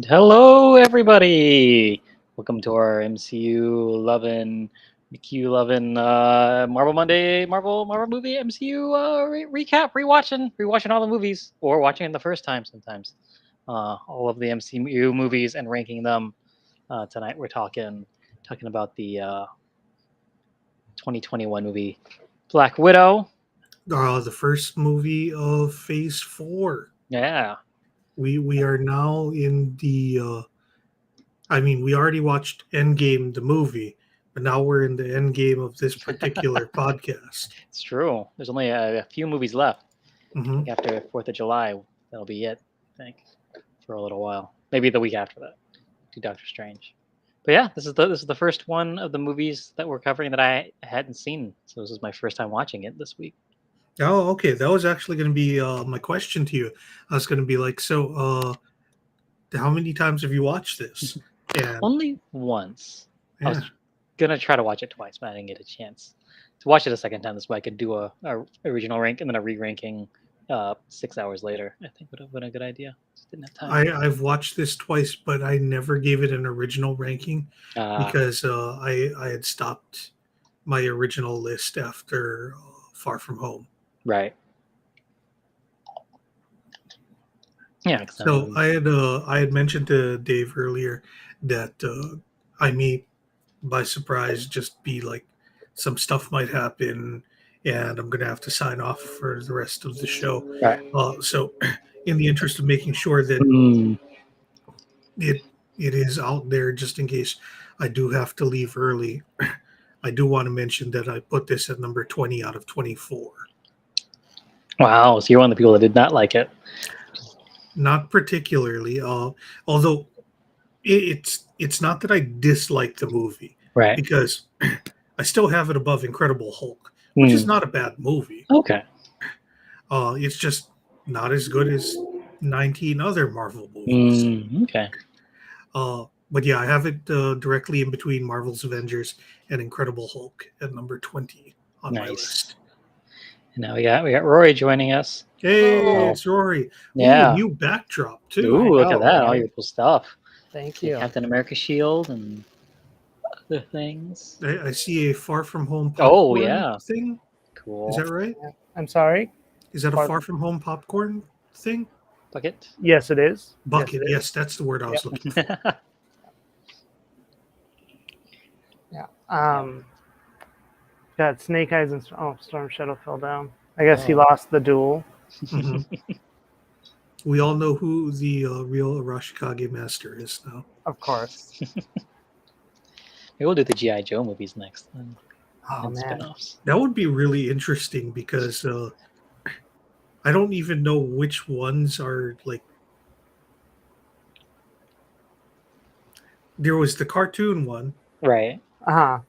Hello, everybody. Welcome to our MCU loving, MCU loving Marvel Monday, Marvel movie MCU recap, rewatching all the movies, or watching it the first time sometimes. All of the MCU movies and ranking them. Tonight we're talking about the 2021 movie Black Widow. The first movie of Phase 4. Yeah, We are now in the. We already watched Endgame, the movie, but now we're in the endgame of this particular podcast. it's true. There's only a few movies left. I hmm think after 4th of July, that'll be it. I think for a little while, maybe the week after that, do Doctor Strange. But yeah, this is the first one of the movies that we're covering that I hadn't seen, so this is my first time watching it this week. Oh, okay. That was actually going to be my question to you. I was going to be like, how many times have you watched this? And Only once. I yeah, was gonna try to watch it twice, but I didn't get a chance to watch it a second time. This way I could do a original rank and then a re-ranking 6 hours later. I think would have been a good idea. Just didn't have time. I've watched this twice, but I never gave it an original ranking Uh, because I had stopped my original list after Far From Home. right. Yeah, 'cause that So was I had mentioned to Dave earlier that I may by surprise just be like some stuff might happen and I'm gonna have to sign off for the rest of the show. right. So in the interest of making sure that Mm, it it is out there just in case I do have to leave early, I do want to mention that I put this at number 20 out of 24. wow. So you're one of the people that did not like it. Not particularly, although it's not that I dislike the movie Right. because I still have it above Incredible Hulk, which is Mm, not a bad movie. okay. It's just not as good as 19 other Marvel movies. Okay. But yeah, I have it directly in between Marvel's Avengers and Incredible Hulk at number 20 on my Nice. list. And now we got Rory joining us. Hey, Oh, it's Rory. Ooh, yeah. new backdrop too. I Ooh, look at know, that! All your right? cool stuff. Thank The you. Captain America shield and other things. I see a Far From Home Oh popcorn yeah, thing. Is cool that right? I'm sorry. Is that a Far- Far From Home popcorn thing? bucket. Yes, it is. Bucket. Yes, it is. Yes, that's the word I was Yep. looking for. Yeah. Got Snake Eyes and Storm Shadow fell down. I guess he Oh. lost the duel. Mhm. We all know who the real Arashikage master is now. Of course. Maybe we'll do the GI Joe movies next, then, Oh and man. spin-offs. That would be really interesting because I don't even know which ones are like. There was the cartoon one, Right. Uh-huh.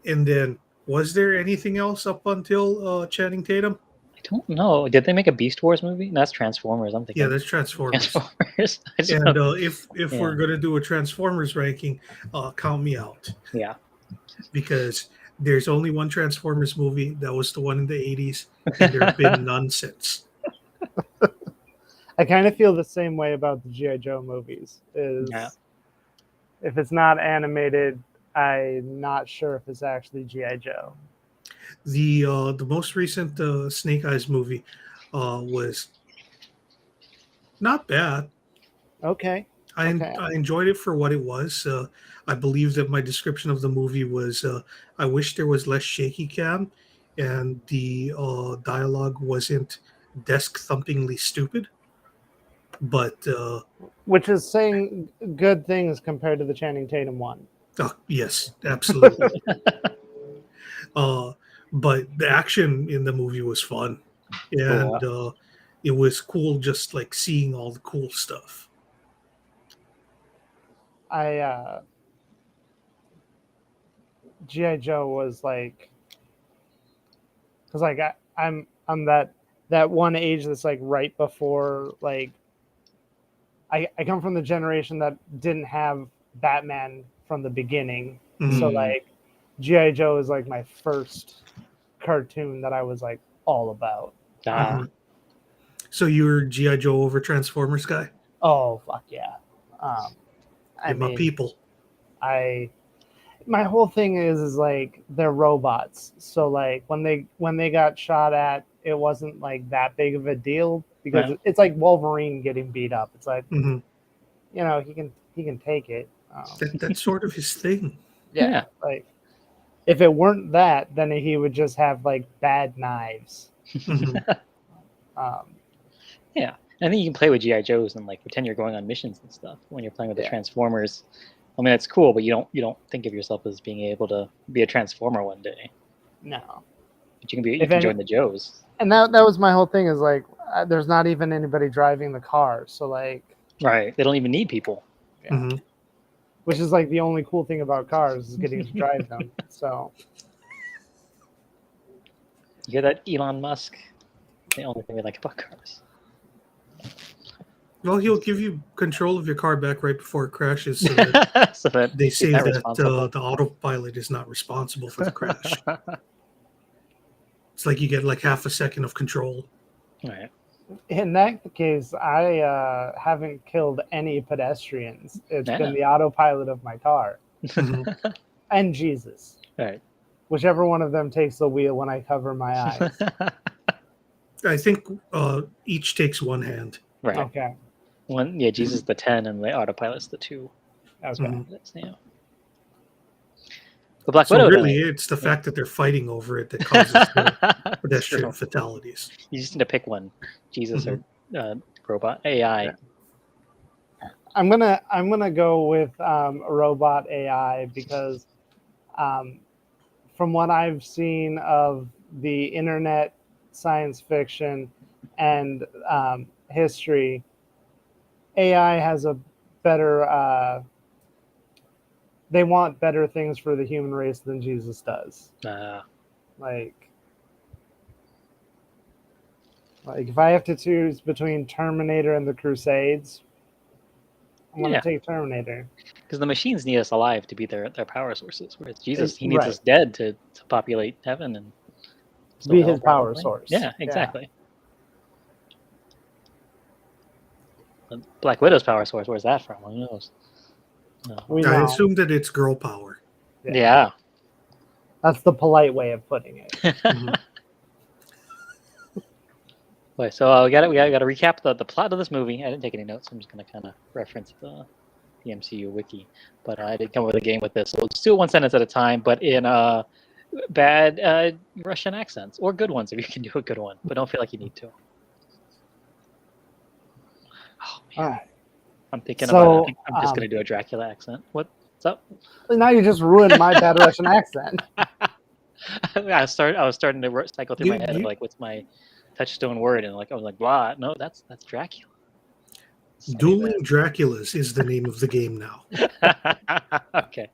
and then was there anything else up until Channing Tatum? I don't know. Did they make a Beast Wars movie? No, that's Transformers. I'm Yeah, thinking that's Transformers. Transformers. I just And know. if Yeah. we're gonna do a Transformers ranking, count me out Yeah. because there's only one Transformers movie. That was the one in the 80s, and there have been none since. I kind of feel the same way about the G.I. Joe movies. Yeah. If it's not animated, I'm not sure if it's actually G.I. Joe. The most recent Snake Eyes movie was not bad. Okay. Okay. I enjoyed it for what it was. I believe that my description of the movie was I wish there was less shaky cam and the dialogue wasn't desk thumpingly stupid. But Which is saying good things compared to the Channing Tatum one. yes, absolutely. But the action in the movie was fun, and it was cool just like seeing all the cool stuff. GI Joe was like, because like I'm that one age that's like right before like I come from the generation that didn't have Batman from the beginning, so like GI Joe is like my first cartoon that I was like all about. So you're GI Joe over Transformers guy? Oh fuck yeah! I You're my mean, people. my whole thing is like they're robots. So like when they got shot at, it wasn't like that big of a deal because Yeah. it's like Wolverine getting beat up. It's like, Hmm. you know, he can take it. That's sort of his thing. Yeah. Like if it weren't that, then he would just have like bad knives. Mhm. Yeah. I think you can play with GI Joes and like pretend you're going on missions and stuff when you're playing with the Yeah. Transformers. I mean, that's cool, but you don't think of yourself as being able to be a Transformer one day. No. But you If can any- join the Joes. And that was my whole thing is like there's not even anybody driving the car. So like, Right. They don't even need people. yeah. Mhm. Which is like the only cool thing about cars is getting to drive them. So You hear that, Elon Musk? The only thing we like about cars. Well, he'll give you control of your car back right before it crashes, so that So that they he's say not that responsible. the autopilot is not responsible for the crash. It's like you get like half a second of control. Right. in that case, I haven't killed any pedestrians. It's Yeah. been the autopilot of my car Mhm. and Jesus. Right. Whichever one of them takes the wheel when I cover my eyes. I think each takes one hand. Right. Okay. One, yeah, Jesus the 10 and the autopilot's the 2. Okay. Mhm. That's, yeah. The Black So Widow. really, though, it's the fact that they're fighting over it that causes the It's pedestrian true. fatalities. You just need to pick one, Jesus or robot AI. Yeah. I'm gonna go with robot AI because from what I've seen of the internet, science fiction, and history, AI has a better. They want better things for the human race than Jesus does. Like if I have to choose between Terminator and the Crusades, I'm gonna Yeah. take Terminator. Because the machines need us alive to be their power sources, whereas Jesus, he needs Right. us dead to populate heaven and still Be hell, his power probably. source. Yeah, exactly. The Black Widow's power source, where's that from? Who knows? We I know. assume that it's girl power. Yeah. That's the polite way of putting it. Mhm. Wait, so we got to recap the plot of this movie. I didn't take any notes. So I'm just gonna kind of reference the MCU wiki, but I did come up with a game with this. So let's do it one sentence at a time, but in bad Russian accents or good ones if you can do a good one, but don't feel like you need to. Oh man, All right. I'm thinking So, about it. I'm just gonna do a Dracula accent. What's up? Now you just ruined my bad Russian accent. I was starting to cycle through my You- head of you- like, what's my touchstone word, and like I was like, blah. No, that's Dracula. Say Dueling Draculas is the name of the game now. that. Okay,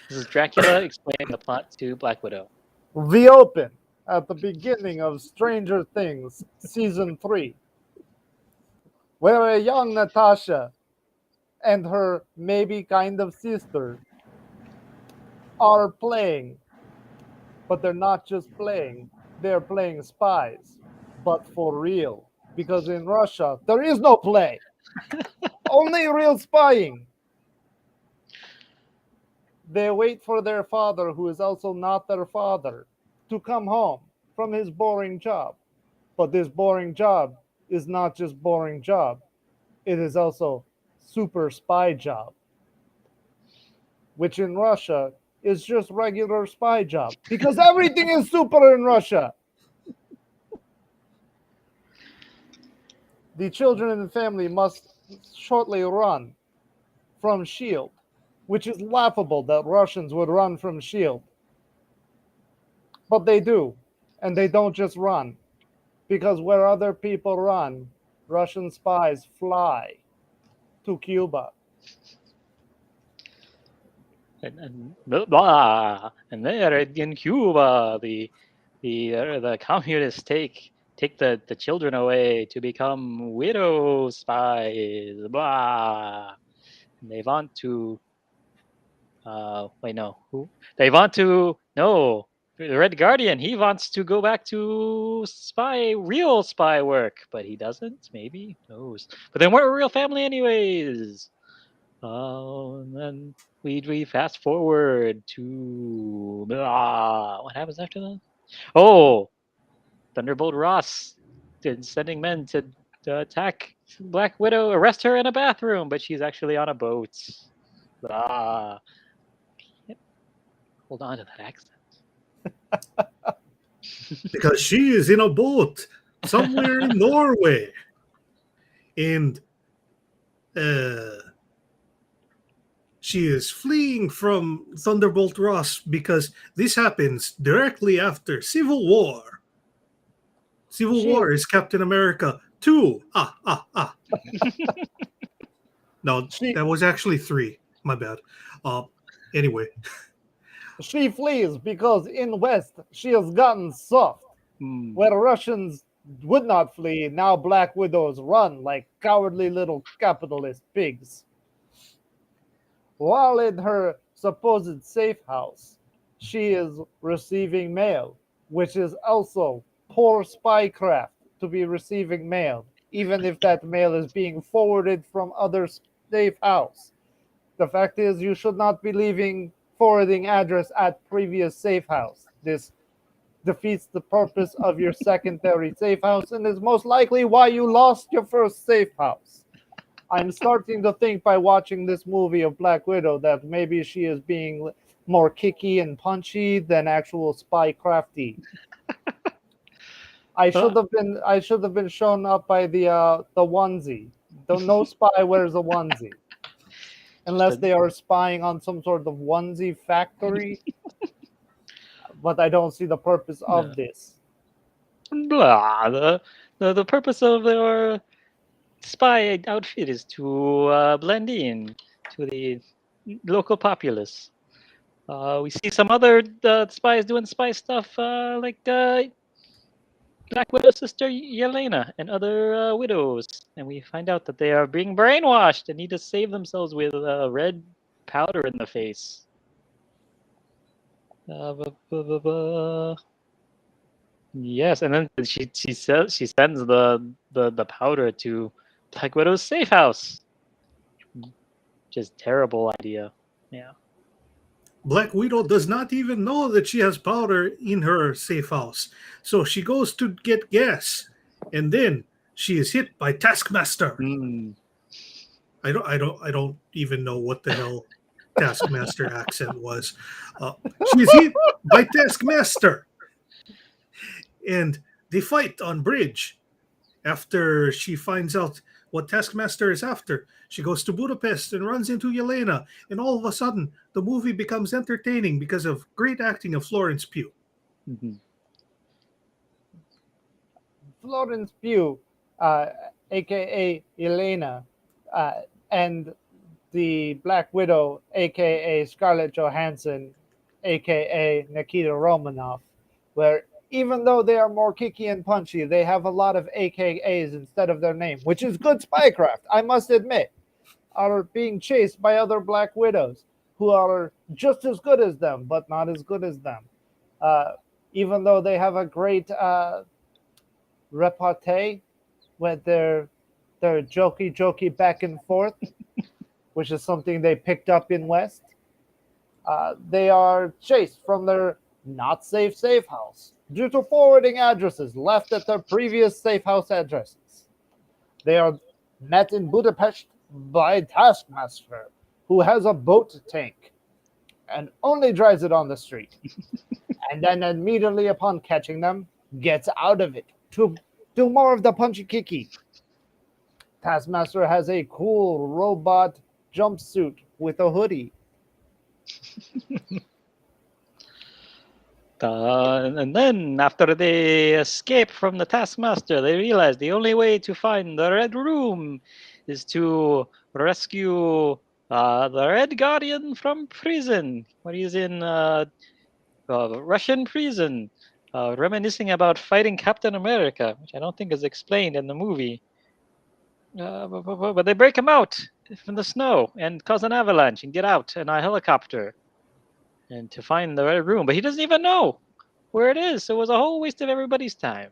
this is Dracula explaining the plot to Black Widow. We open at the beginning of Stranger Things, Season 3, where a young Natasha and her maybe kind of sister are playing. But they're not just playing, they're playing spies. But for real. Because in Russia, there is no play. Only real spying. They wait for their father, who is also not their father, to come home from his boring job. But this boring job is not just boring job. It is also super spy job. Which in Russia is just regular spy job. Because everything is super in Russia. The children in the family must shortly run from S.H.I.E.L.D., which is laughable that Russians would run from S.H.I.E.L.D. But they do, and they don't just run, because where other people run, Russian spies fly to Cuba. And blah, and there in Cuba, the communists take the children away to become widow spies. Blah, and they want to. Wait, no. Who? They want to. No, the Red Guardian. He wants to go back to real spy work, but he doesn't. Maybe, who knows? But they weren't a real family, anyways. And then we fast forward to what happens after that? Oh, Thunderbolt Ross sending men to attack Black Widow, arrest her in a bathroom, but she's actually on a boat. Ah, can't hold on to that accent. Because she is in a boat somewhere in Norway. And she is fleeing from Thunderbolt Ross because this happens directly after Civil War. Civil War is Captain America 2. No, that was actually 3. My bad. Anyway. She flees because in West she has gotten soft. Where Russians would not flee, now Black Widows run like cowardly little capitalist pigs. While in her supposed safe house, she is receiving mail, which is also poor spycraft to be receiving mail, even if that mail is being forwarded from other safe house. The fact is, you should not be leaving forwarding address at previous safe house. This defeats the purpose of your secondary safe house and is most likely why you lost your first safe house. I'm starting to think by watching this movie of Black Widow that maybe she is being more kicky and punchy than actual spy crafty. I should have been shown up by the onesie. No spy wears a onesie. Unless they are spying on some sort of onesie factory. But I don't see the purpose of this. Blah. The purpose of their spy outfit is to blend in to the local populace. We see some other spies doing spy stuff, like Black Widow's sister Yelena and other widows, and we find out that they are being brainwashed and need to save themselves with red powder in the face. Yes, and then she sends the powder to Black Widow's safe house. Just terrible idea. Yeah. Black Widow does not even know that she has powder in her safe house. So she goes to get gas, and then she is hit by Taskmaster. I don't even know what the hell Taskmaster accent was. She is hit by Taskmaster, and they fight on bridge. After she finds out what Taskmaster is after, she goes to Budapest and runs into Yelena, and all of a sudden, the movie becomes entertaining because of great acting of Florence Pugh. Florence Pugh, aka Yelena, and the Black Widow, aka Scarlett Johansson, aka Nikita Romanoff, where even though they are more kicky and punchy, they have a lot of AKAs instead of their name, which is good spycraft, I must admit, are being chased by other Black Widows who are just as good as them, but not as good as them. Even though they have a great repartee with their jokey back and forth, which is something they picked up in West, they are chased from their not safe house due to forwarding addresses left at their previous safe house addresses. They are met in Budapest by Taskmaster, who has a boat tank and only drives it on the street. And then immediately upon catching them, gets out of it to do more of the punchy kicky. Taskmaster has a cool robot jumpsuit with a hoodie. And then, after they escape from the Taskmaster, they realize the only way to find the Red Room is to rescue the Red Guardian from prison, when he's in Russian prison, reminiscing about fighting Captain America, which I don't think is explained in the movie. But they break him out from the snow and cause an avalanche and get out in a helicopter and to find the Red Room. But he doesn't even know where it is, so it was a whole waste of everybody's time.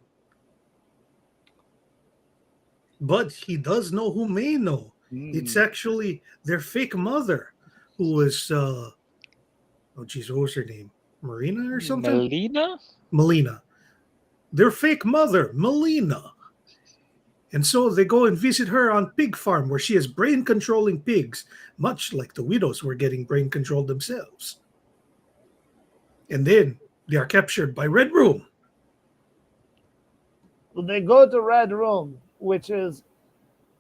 But he does know who may know, It's Mm. actually their fake mother, who was oh geez, what was her name? Marina or something? Melina? Melina. Their fake mother, Melina. And so they go and visit her on Pig Farm, where she has brain controlling pigs, much like the widows were getting brain controlled themselves. And then they are captured by Red Room. They go to Red Room, which is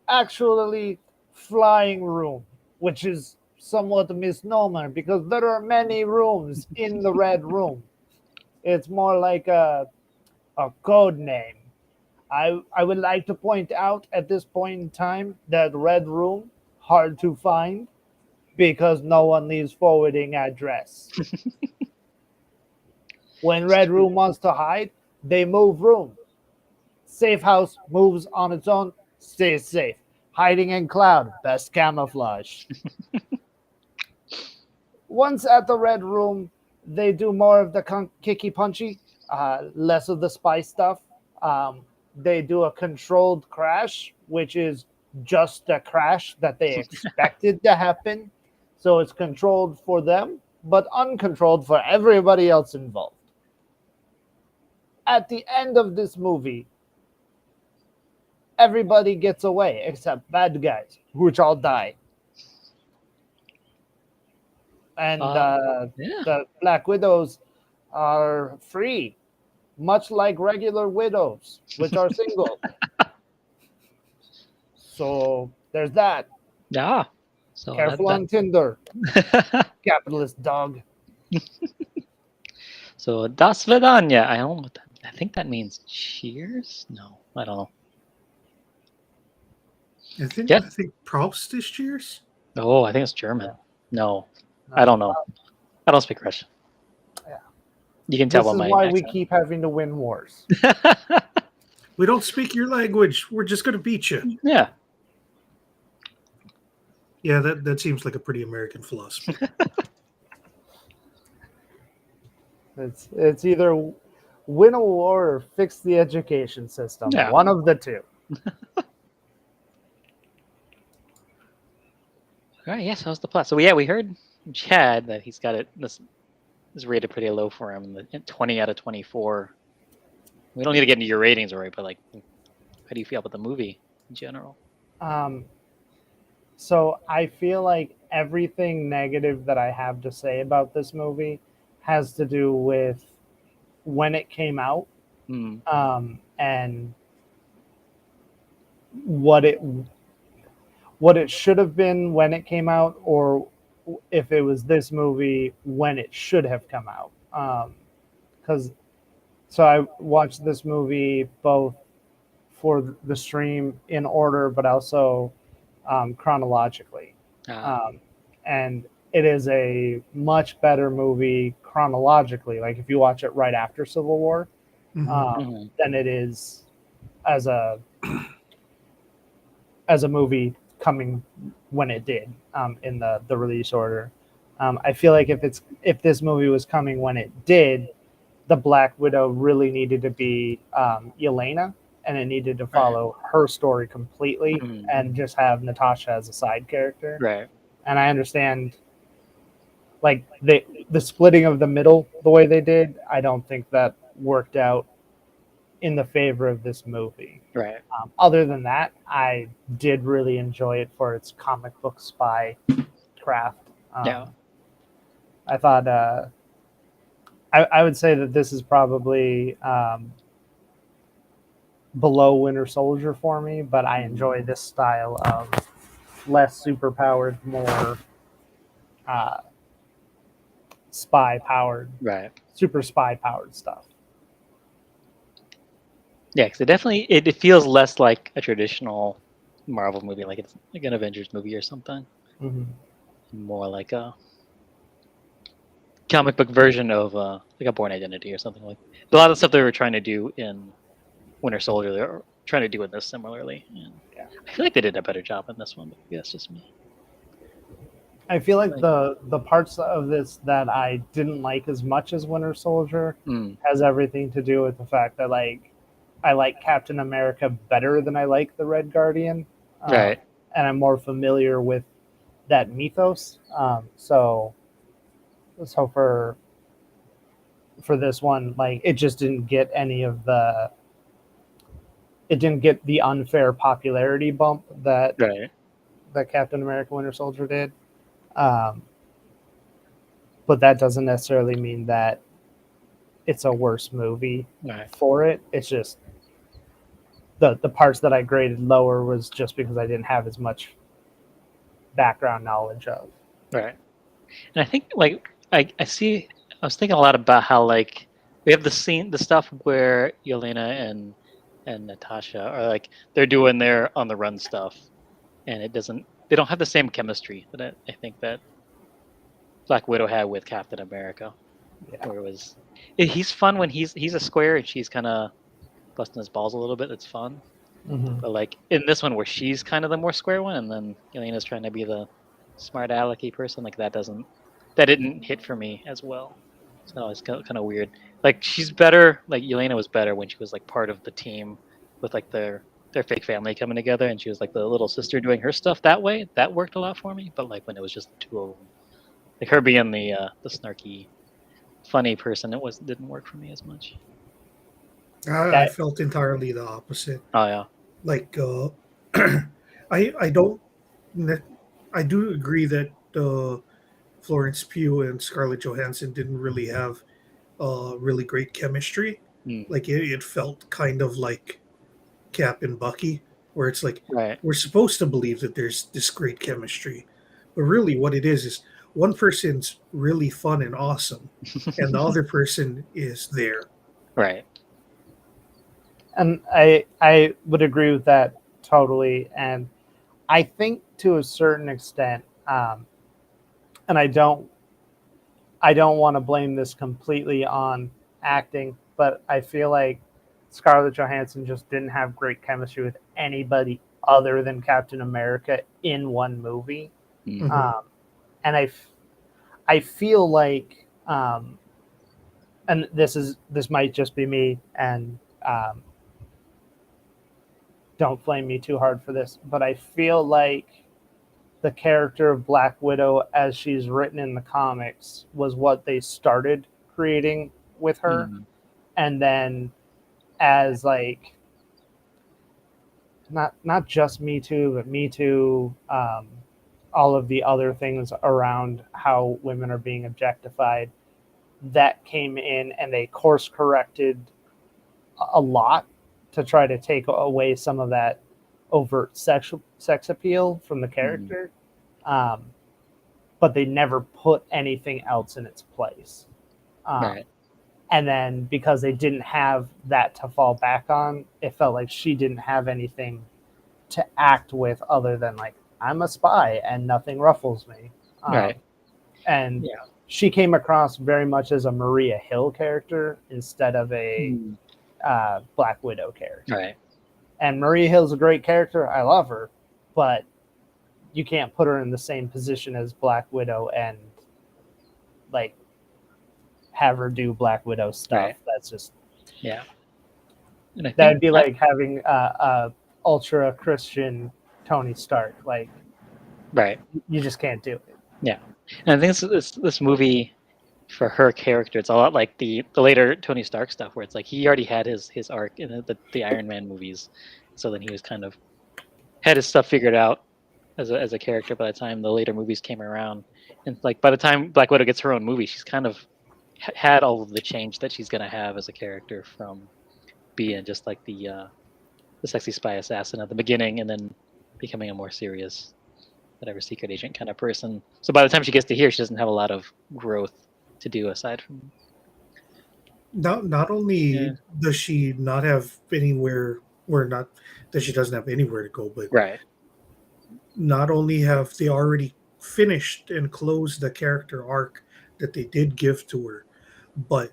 actually Flying Room, which is somewhat a misnomer because there are many rooms in the Red Room. It's more like a code name. I would like to point out at this point in time that Red Room, hard to find because no one leaves forwarding address. When Red Room wants to hide, they move room. Safe House moves on its own, stays safe. Hiding in cloud, best camouflage. Once at the Red Room, they do more of the kicky punchy, less of the spy stuff. They do a controlled crash, which is just a crash that they expected to happen. So it's controlled for them, but uncontrolled for everybody else involved. At the end of this movie, everybody gets away except bad guys, which all die. And Yeah. the Black Widows are free, much like regular widows, which are single. So there's that. Yeah. So Careful on Tinder, capitalist dog. So Das Vidanya. I don't know what that, I think that means cheers? No, I don't know. Yeah. I think Proust is cheers. Oh, I think it's German. No, I don't know. I don't speak Russian. Yeah. You can tell This by is my why we accent. keep having to win wars. We don't speak your language. We're just going to beat you. Yeah. Yeah, that seems like a pretty American philosophy. It's either win a war or fix the education system. Yeah. One of the two. All right. Yes, how's the plot? So yeah, we heard Chad that he's got it. This is rated pretty low for him. 20 out of 24. We don't need to get into your ratings, right? But like, how do you feel about the movie in general? So I feel like everything negative that I have to say about this movie has to do with when it came out, and what it should have been when it came out, or if it was this movie when it should have come out. Because so I watched this movie both for the stream in order, but also chronologically. And it is a much better movie chronologically. Like if you watch it right after Civil War, than it is as a movie coming when it did in the release order. I feel like if this movie was coming when it did, the Black Widow really needed to be Yelena, and it needed to follow her story completely, and just have Natasha as a side character. Right. And I understand, like the splitting of the middle the way they did. I don't think that worked out in the favor of this movie. Right. Other than that, I did really enjoy it for its comic book spy craft. Yeah. I thought I would say that this is probably below Winter Soldier for me, but I enjoy this style of less superpowered, more spy powered, Right. super spy powered stuff. Yeah, because it feels less like a traditional Marvel movie, like it's like an Avengers movie or something. More like a comic book version of like a Born Identity or something like. A lot of stuff they were trying to do in Winter Soldier, they're trying to do in this similarly. And I feel like they did a better job in this one, but maybe that's just me. I feel like the parts of this that I didn't like as much as Winter Soldier has everything to do with the fact that I like Captain America better than I like the Red Guardian. Right. and I'm more familiar with that mythos. So for this one, like it just didn't get any of the it didn't get the unfair popularity bump that Right. Captain America Winter Soldier did. Um, but that doesn't necessarily mean that it's a worse movie Right. for it. It's just the parts that I graded lower was just because I didn't have as much background knowledge of. Right. And I think like I see I was thinking a lot about how like we have the stuff where Yelena and Natasha are like they're doing their on the run stuff, and they don't have the same chemistry that I think that Black Widow had with Captain America, Yeah. where he's fun when he's a square and she's kind of busting his balls a little bit. It's fun, Mm-hmm. but like in this one where she's kind of the more square one, and then Yelena's trying to be the smart alecky person, like that didn't hit for me as well. So it's kind of weird. Like she's better. Like Yelena was better when she was like part of the team with like their fake family coming together, and she was like the little sister doing her stuff that way. That worked a lot for me. But like when it was just the two of them, like her being the snarky, funny person, didn't work for me as much. I felt entirely the opposite. Oh yeah. Like, I don't. I do agree that Florence Pugh and Scarlett Johansson didn't really have really great chemistry. Mm. Like it felt kind of like Cap and Bucky, where it's like Right. we're supposed to believe that there's this great chemistry, but really what it is one person's really fun and awesome, and the other person is there. Right. And I would agree with that totally. And I think to a certain extent, and I don't want to blame this completely on acting, but I feel like Scarlett Johansson just didn't have great chemistry with anybody other than Captain America in one movie. Mm. And I feel like, and this might just be me, and don't blame me too hard for this, but I feel like the character of Black Widow as she's written in the comics was what they started creating with her. Mm. And then as like not just Me Too, but Me Too, all of the other things around how women are being objectified, that came in and they course corrected a lot to try to take away some of that overt sex appeal from the character. But they never put anything else in its place. Right. And then because they didn't have that to fall back on, it felt like she didn't have anything to act with other than like, I'm a spy and nothing ruffles me. Right. And Yeah. she came across very much as a Maria Hill character instead of a Black Widow character. Right. And Maria Hill's a great character. I love her, but you can't put her in the same position as Black Widow and like have her do Black Widow stuff. Right. That's just Yeah. And I that would think be like having a ultra Christian Tony Stark. Like right. you just can't do it. Yeah, and I think this movie, for her character, it's a lot like the later Tony Stark stuff, where it's like he already had his arc in the Iron Man movies, so then he was kind of had his stuff figured out as a character by the time the later movies came around, and like by the time Black Widow gets her own movie, she's kind of had all of the change that she's gonna have as a character from being just like the sexy spy assassin at the beginning, and then becoming a more serious, whatever, secret agent kind of person. So by the time she gets to here, she doesn't have a lot of growth to do aside from. Not only does she not have anywhere, or not that she doesn't have anywhere to go, but Right. not only have they already finished and closed the character arc that they did give to her, but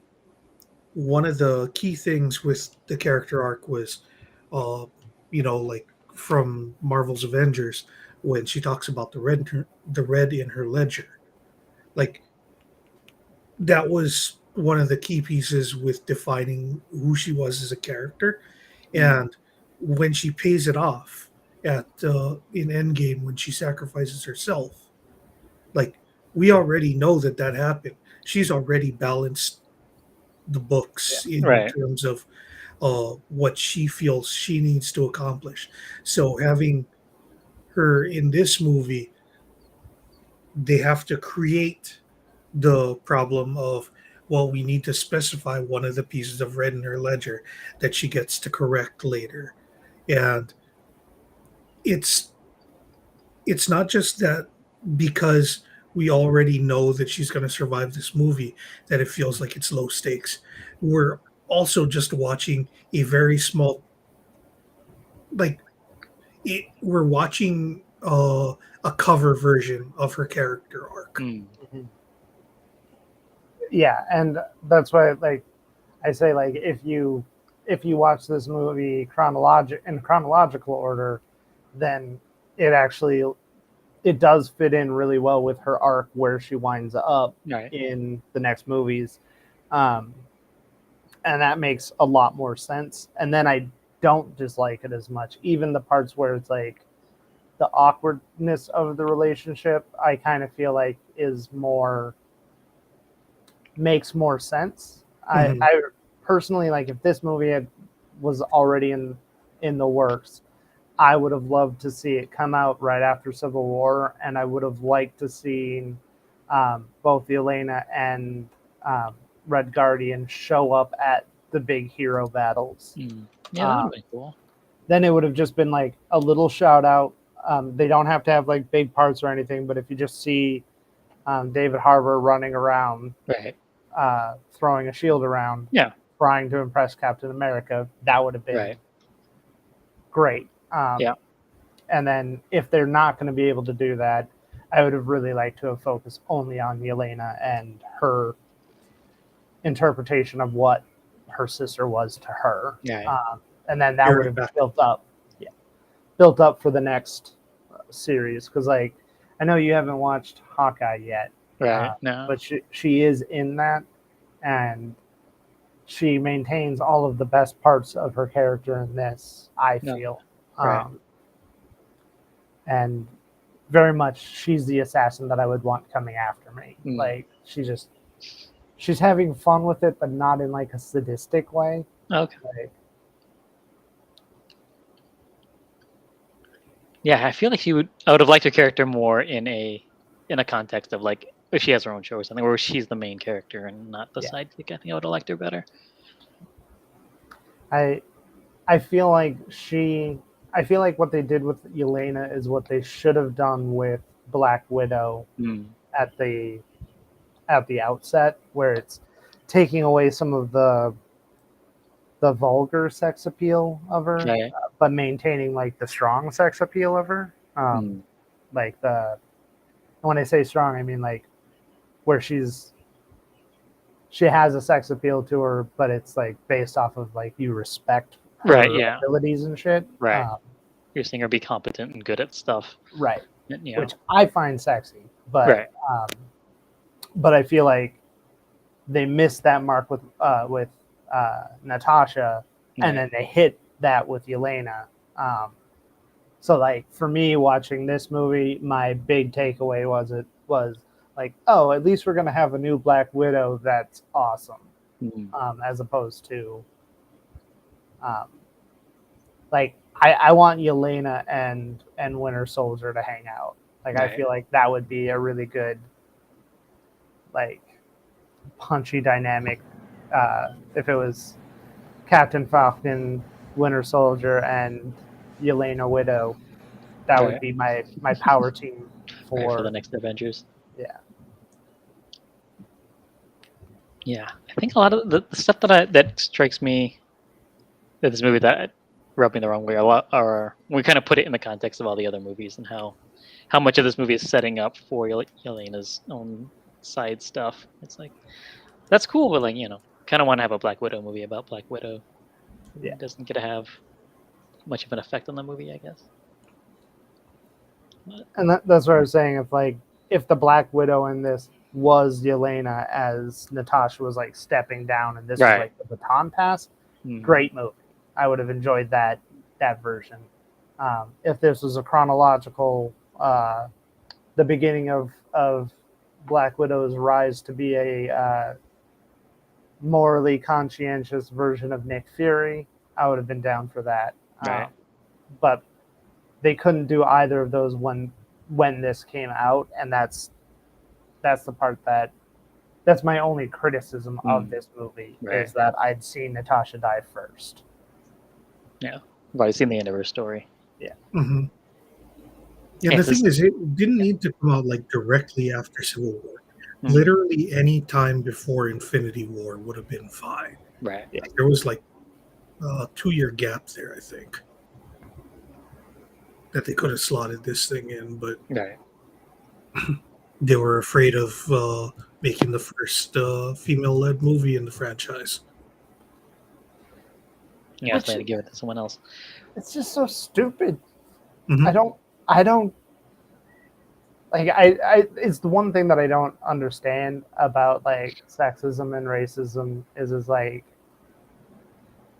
one of the key things with the character arc was, like from Marvel's Avengers, when she talks about the red in her ledger, like that was one of the key pieces with defining who she was as a character. And when she pays it off at in Endgame when she sacrifices herself. Like, we already know that that happened. She's already balanced the books in Right. terms of what she feels she needs to accomplish. So having her in this movie, they have to create the problem of, well, we need to specify one of the pieces of red in her ledger that she gets to correct later. And it's it's not just that because we already know that she's going to survive this movie that it feels like it's low stakes. We're also just watching a very small, like, we're watching a cover version of her character arc. Mm. Yeah, and that's why, like, I say, like, if you watch this movie in chronological order, then it does fit in really well with her arc where she winds up Right. in the next movies, um, and that makes a lot more sense. And then I don't dislike it as much, even the parts where it's like the awkwardness of the relationship. I kind of feel like makes more sense. Mhm. I personally, like, if this was already in the works, I would have loved to see it come out right after Civil War, and I would have liked to see both Yelena and Red Guardian show up at the big hero battles. Mm. Yeah, that would Um, have been cool. then it would have just been like a little shout out. They don't have to have like big parts or anything, but if you just see David Harbour running around, Right. throwing a shield around, Yeah. trying to impress Captain America, that would have been Right. great. Yeah. And then if they're not going to be able to do that, I would have really liked to have focused only on Yelena and her interpretation of what her sister was to her. Yeah. And then that Very would have back. built up for the next series. Because, like, I know you haven't watched Hawkeye yet, Right. No. but she is in that, and she maintains all of the best parts of her character in this, I No. feel. Right. And very much she's the assassin that I would want coming after me. Mm. Like, she's having fun with it, but not in like a sadistic way. Okay. Like, Yeah, I feel like I would have liked her character more in a context of, like, if she has her own show or something, where she's the main character and not the Yeah. sidekick. I think I would have liked her better. I feel like what they did with Yelena is what they should have done with Black Widow Mm. at the outset, where it's taking away some of the vulgar sex appeal of her, Right. but maintaining like the strong sex appeal of her. Mm. Like when I say strong, I mean like where she has a sex appeal to her, but it's like based off of like you respect her Right. Yeah. abilities and shit. Right. You're seeing her be competent and good at stuff. Right. Yeah. Which I find sexy, but Right. but I feel like they missed that mark with Natasha, and then they hit that with Yelena. So like for me watching this movie, my big takeaway was like, oh, at least we're gonna have a new Black Widow that's awesome, as opposed to like I want Yelena and Winter Soldier to hang out. Like Right. I feel like that would be a really good like punchy dynamic if it was Captain Falcon, Winter Soldier, and Yelena Widow. That Right. would be my power team Right, for the for next Avengers. yeah. Yeah, I think a lot of the stuff that strikes me in this movie that rubbed me the wrong way a lot, or we kind of put it in the context of all the other movies and how much of this movie is setting up for Yelena's own side stuff. It's like, that's cool, but like, kind of want to have a Black Widow movie about Black Widow. Yeah. It doesn't get to have much of an effect on the movie, I guess. And that's what I was saying. If the Black Widow in this was Yelena as Natasha was like stepping down, and this was Right. like the baton pass, Mm. great movie. I would have enjoyed that version. if this was a chronological, the beginning of Black Widow's rise to be a morally conscientious version of Nick Fury, I would have been down for that. Right. But they couldn't do either of those when this came out, and that's the part that's my only criticism of this movie is that I'd seen Natasha die first. Yeah, I've already seen the end of her story. Yeah. Mm-hmm. Yeah, the thing is, it didn't need to come out like directly after Civil War. Mm-hmm. Literally any time before Infinity War would have been fine. Right. Yeah. There was like a 2-year gap there, I think, that they could have slotted this thing in, but right. They were afraid of making the first female-led movie in the franchise. Yeah, so they had to give it to someone else. It's just so stupid. Mm-hmm. I don't like I it's the one thing that I don't understand about like sexism and racism is like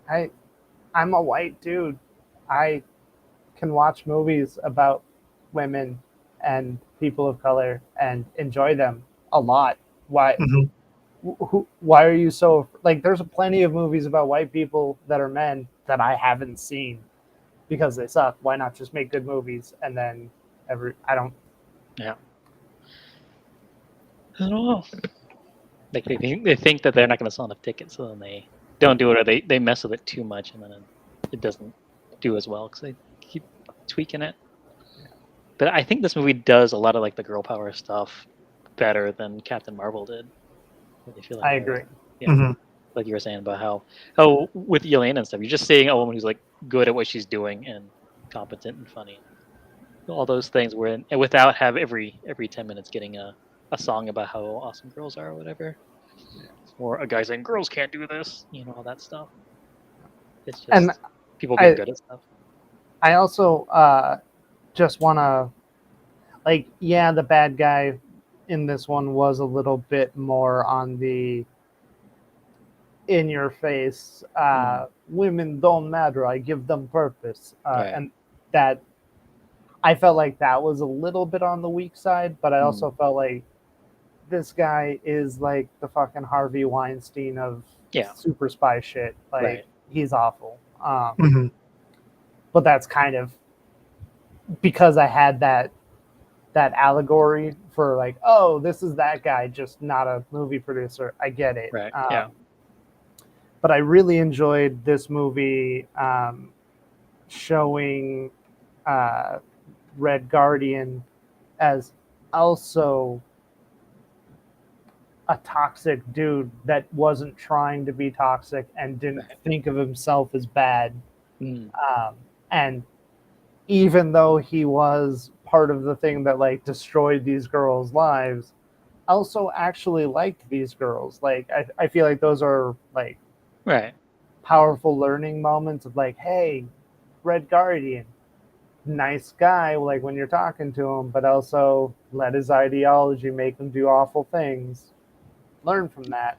I'm a white dude. I can watch movies about women and people of color and enjoy them a lot. Why why are you so like there's plenty of movies about white people that are men that I haven't seen because they suck. Why not just make good movies and then Yeah. I don't know. Like they think that they're not going to sell enough tickets, so then they don't do it, or they mess with it too much, and then it doesn't do as well because they keep tweaking it. But I think this movie does a lot of like the girl power stuff better than Captain Marvel did. I feel like I agree. Yeah, like you were saying about how with Yelena and stuff, you're just seeing a woman who's like good at what she's doing and competent and funny. All those things were and without have every 10 minutes getting a song about how awesome girls are or whatever, or a guy saying girls can't do this, all that stuff. It's just people being good at stuff. I also just want to the bad guy in this one was a little bit more on the in your face women don't matter, I give them purpose, and that I felt like that was a little bit on the weak side, but I also felt like this guy is like the fucking Harvey Weinstein of super spy shit. Like he's awful. But that's kind of because I had that allegory for like, oh, this is that guy, just not a movie producer. I get it. Right. But I really enjoyed this movie showing Red Guardian as also a toxic dude that wasn't trying to be toxic and didn't think of himself as bad. And even though he was part of the thing that like destroyed these girls' lives, also actually liked these girls. Like I feel like those are like powerful learning moments of like, hey, Red Guardian, nice guy, like when you're talking to him, but also let his ideology make him do awful things. Learn from that.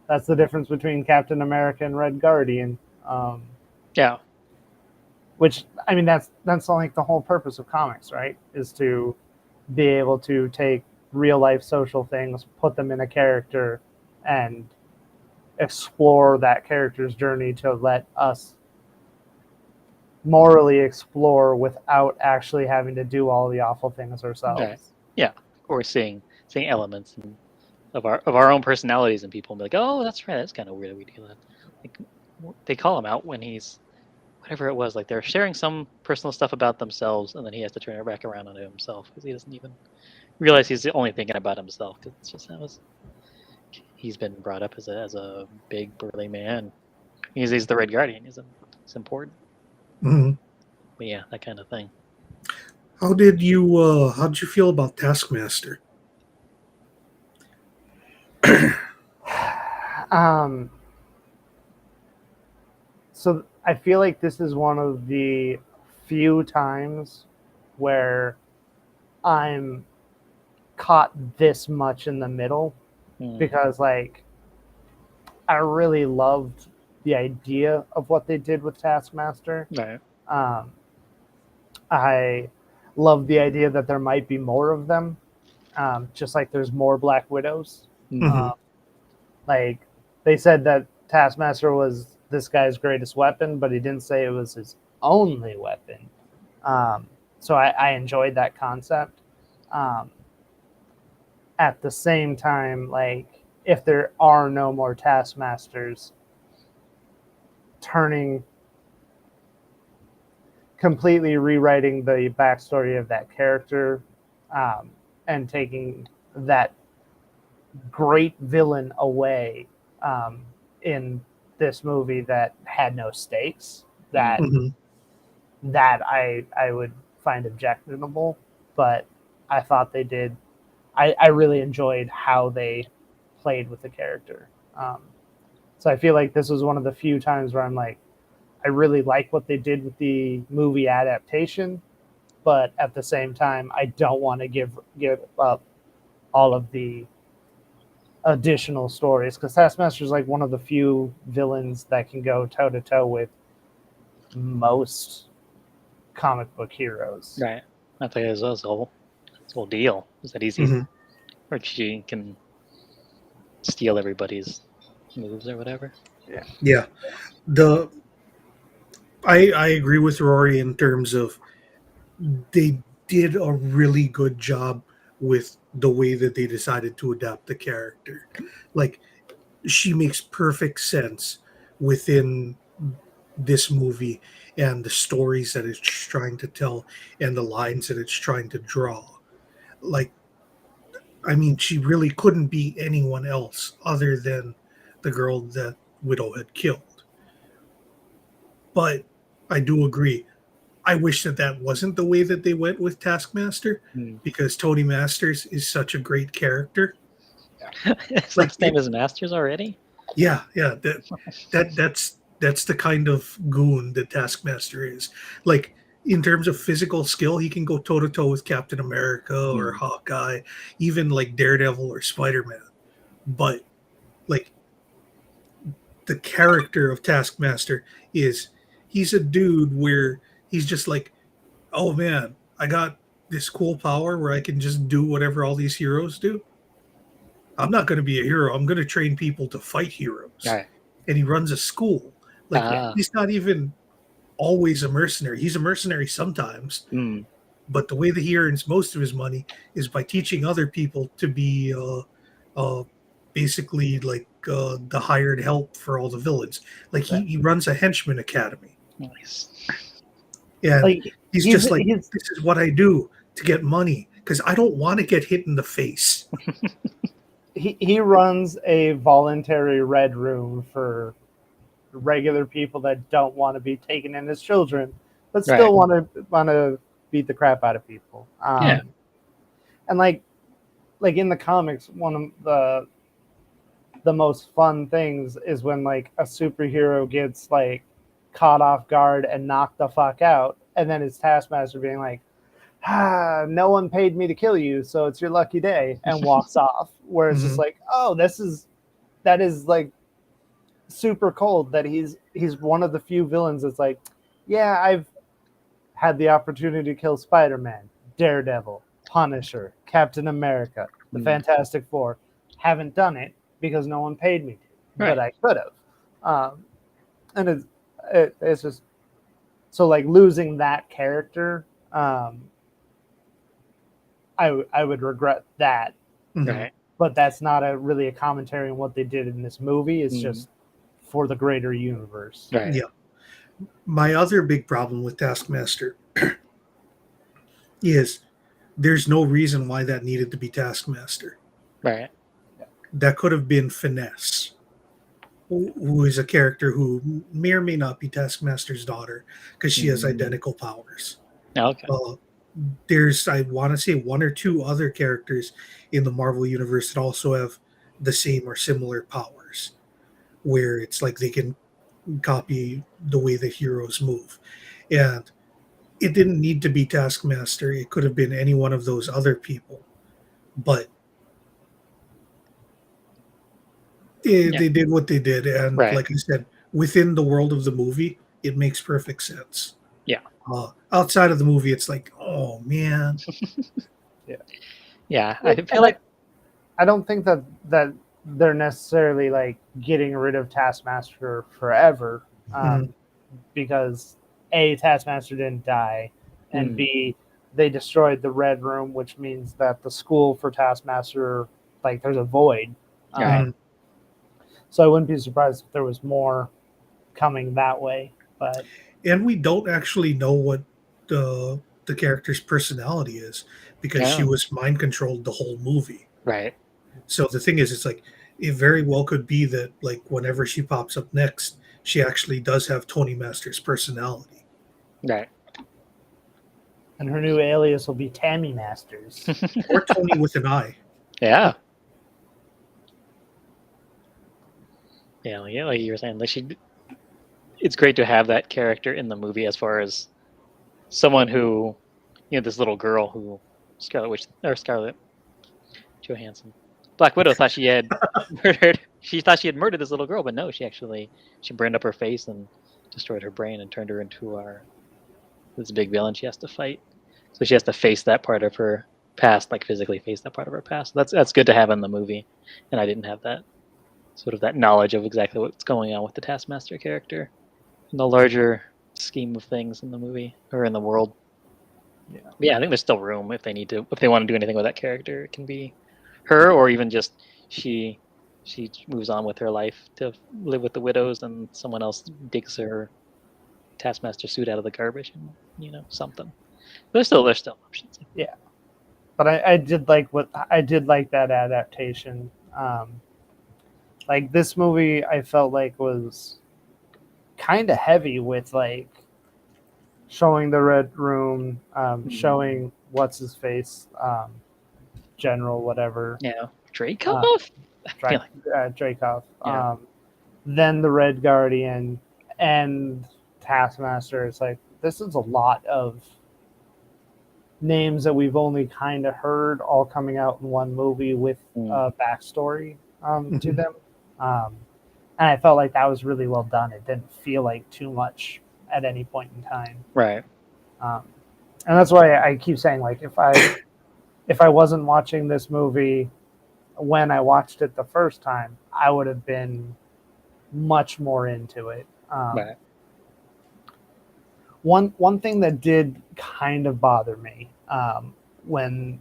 That's the difference between Captain America and Red Guardian. Which I mean, that's like the whole purpose of comics, right? Is to be able to take real life social things, put them in a character, and explore that character's journey to let us morally explore without actually having to do all the awful things ourselves. Yeah, or seeing elements of our own personalities in people and be like, oh, that's right, that's kind of weird that we do that. Like, they call him out when he's whatever it was, like they're sharing some personal stuff about themselves, and then he has to turn it back around onto himself because he doesn't even realize he's only thinking about himself. Because it's just he's been brought up as a big burly man. He's the Red Guardian. It's important. But yeah, that kind of thing. How did you feel about Taskmaster? So I feel like this is one of the few times where I'm caught this much in the middle because like I really loved the idea of what they did with Taskmaster. I love the idea that there might be more of them, just like there's more Black Widows. Mm. Mhm. Like they said that Taskmaster was this guy's greatest weapon, but he didn't say it was his only weapon. So I enjoyed that concept. Um, at the same time, like if there are no more Taskmasters, turning completely rewriting the backstory of that character, and taking that great villain away, in this movie that had no stakes, that Mhm. I would find objectionable, but I thought they did. I really enjoyed how they played with the character. So I feel like this was one of the few times where I'm like, I really like what they did with the movie adaptation, but at the same time, I don't want to give up all of the additional stories, because Taskmaster is like one of the few villains that can go toe to toe with most comic book heroes. Right. I think it's his whole deal. Is that easy? Mhm. Or she can steal everybody's moves or whatever. Yeah. The I agree with Rory in terms of they did a really good job with the way that they decided to adapt the character. Like she makes perfect sense within this movie and the stories that it's trying to tell and the lines that it's trying to draw. Like, I mean, she really couldn't be anyone else other than the girl that Widow had killed. But I do agree. I wish that that wasn't the way that they went with Taskmaster, Hmm. because Tony Masters is such a great character. His Like, last name is Masters already? Yeah, that's the kind of goon that Taskmaster is. Like in terms of physical skill, he can go toe to toe with Captain America or Hmm. Hawkeye, even like Daredevil or Spider Man. But like the character of Taskmaster is he's a dude where he's just like, oh man, I got this cool power where I can just do whatever all these heroes do. I'm not going to be a hero. I'm going to train people to fight heroes. Right. And he runs a school. Like Ah. he's not even always a mercenary. He's a mercenary sometimes, Hmm. but the way that he earns most of his money is by teaching other people to be basically like the hired help for all the villains. Like he runs a henchman academy, Nice. and Like he's just like, this is what I do to get money because I don't want to get hit in the face. he runs a voluntary red room for regular people that don't want to be taken in as children, but still want to beat the crap out of people. Yeah. And like in the comics, one of the most fun things is when like a superhero gets like caught off guard and knocked the fuck out, and then his Taskmaster being like, no one paid me to kill you, so it's your lucky day, and walks off. Where it's just like, oh, that is like super cold that he's one of the few villains that's like, yeah, I've had the opportunity to kill Spider-Man, Daredevil, Punisher, Captain America, the Fantastic Four. Haven't done it because no one paid me to, but I could have. And it's just so like losing that character. I would regret that. Right. But that's not really a commentary on what they did in this movie. It's just for the greater universe. Right. Yeah. My other big problem with Taskmaster is there's no reason why that needed to be Taskmaster. Right. That could have been Finesse, who is a character who may or may not be Taskmaster's daughter because she has identical powers. Okay. There's, I want to say, one or two other characters in the Marvel Universe that also have the same or similar powers, where it's like they can copy the way the heroes move. And it didn't need to be Taskmaster. It could have been any one of those other people. But they did what they did. And like I said, within the world of the movie, it makes perfect sense. Yeah. Outside of the movie, it's like, oh man. Yeah, I Well, feel and like I don't think that they're necessarily like getting rid of Taskmaster forever, Mhm. because A, Taskmaster didn't die, and mm, B, they destroyed the Red Room, which means that the school for Taskmaster, like, there's a void. Right. Um, so I wouldn't be surprised if there was more coming that way. But And we don't actually know what the character's personality is because she yeah, was mind controlled the whole movie. right, So the thing is, it's like it very well could be that like whenever she pops up next, she actually does have Tony Master's personality. right. and her new alias will be Tammy Masters. Or Tony with an eye. Yeah. Yeah, like you were saying, like it's great to have that character in the movie as far as someone who, this little girl who Scarlett Johansson, Black Widow thought she had murdered. She thought she had murdered this little girl, but no, she burned up her face and destroyed her brain and turned her into this big villain she has to fight. So she has to face that part of her past, like physically face that part of her past. That's good to have in the movie, and I didn't have that sort of that knowledge of exactly what's going on with the Taskmaster character in the larger scheme of things in the movie or in the world. Yeah. Yeah, I think there's still room if they want to do anything with that character. It can be her, or even just she she moves on with her life to live with the widows, and someone else digs her Taskmaster suit out of the garbage, and something. There's still options. Yeah, but I did like that adaptation. Like, this movie, I felt like was kind of heavy with like showing the Red Room, showing what's his face, General whatever, Yeah, Dreykov. uh, I feel like Dreykov, yeah, then the Red Guardian and Taskmaster. It's like, this is a lot of names that we've only kind of heard all coming out in one movie with mm, a backstory to Mhm. them. Um, and I felt like that was really well done. It didn't feel like too much at any point in time. right. Um, and that's why I keep saying, like, if I wasn't watching this movie when I watched it the first time, I would have been much more into it. Right. One thing that did kind of bother me, when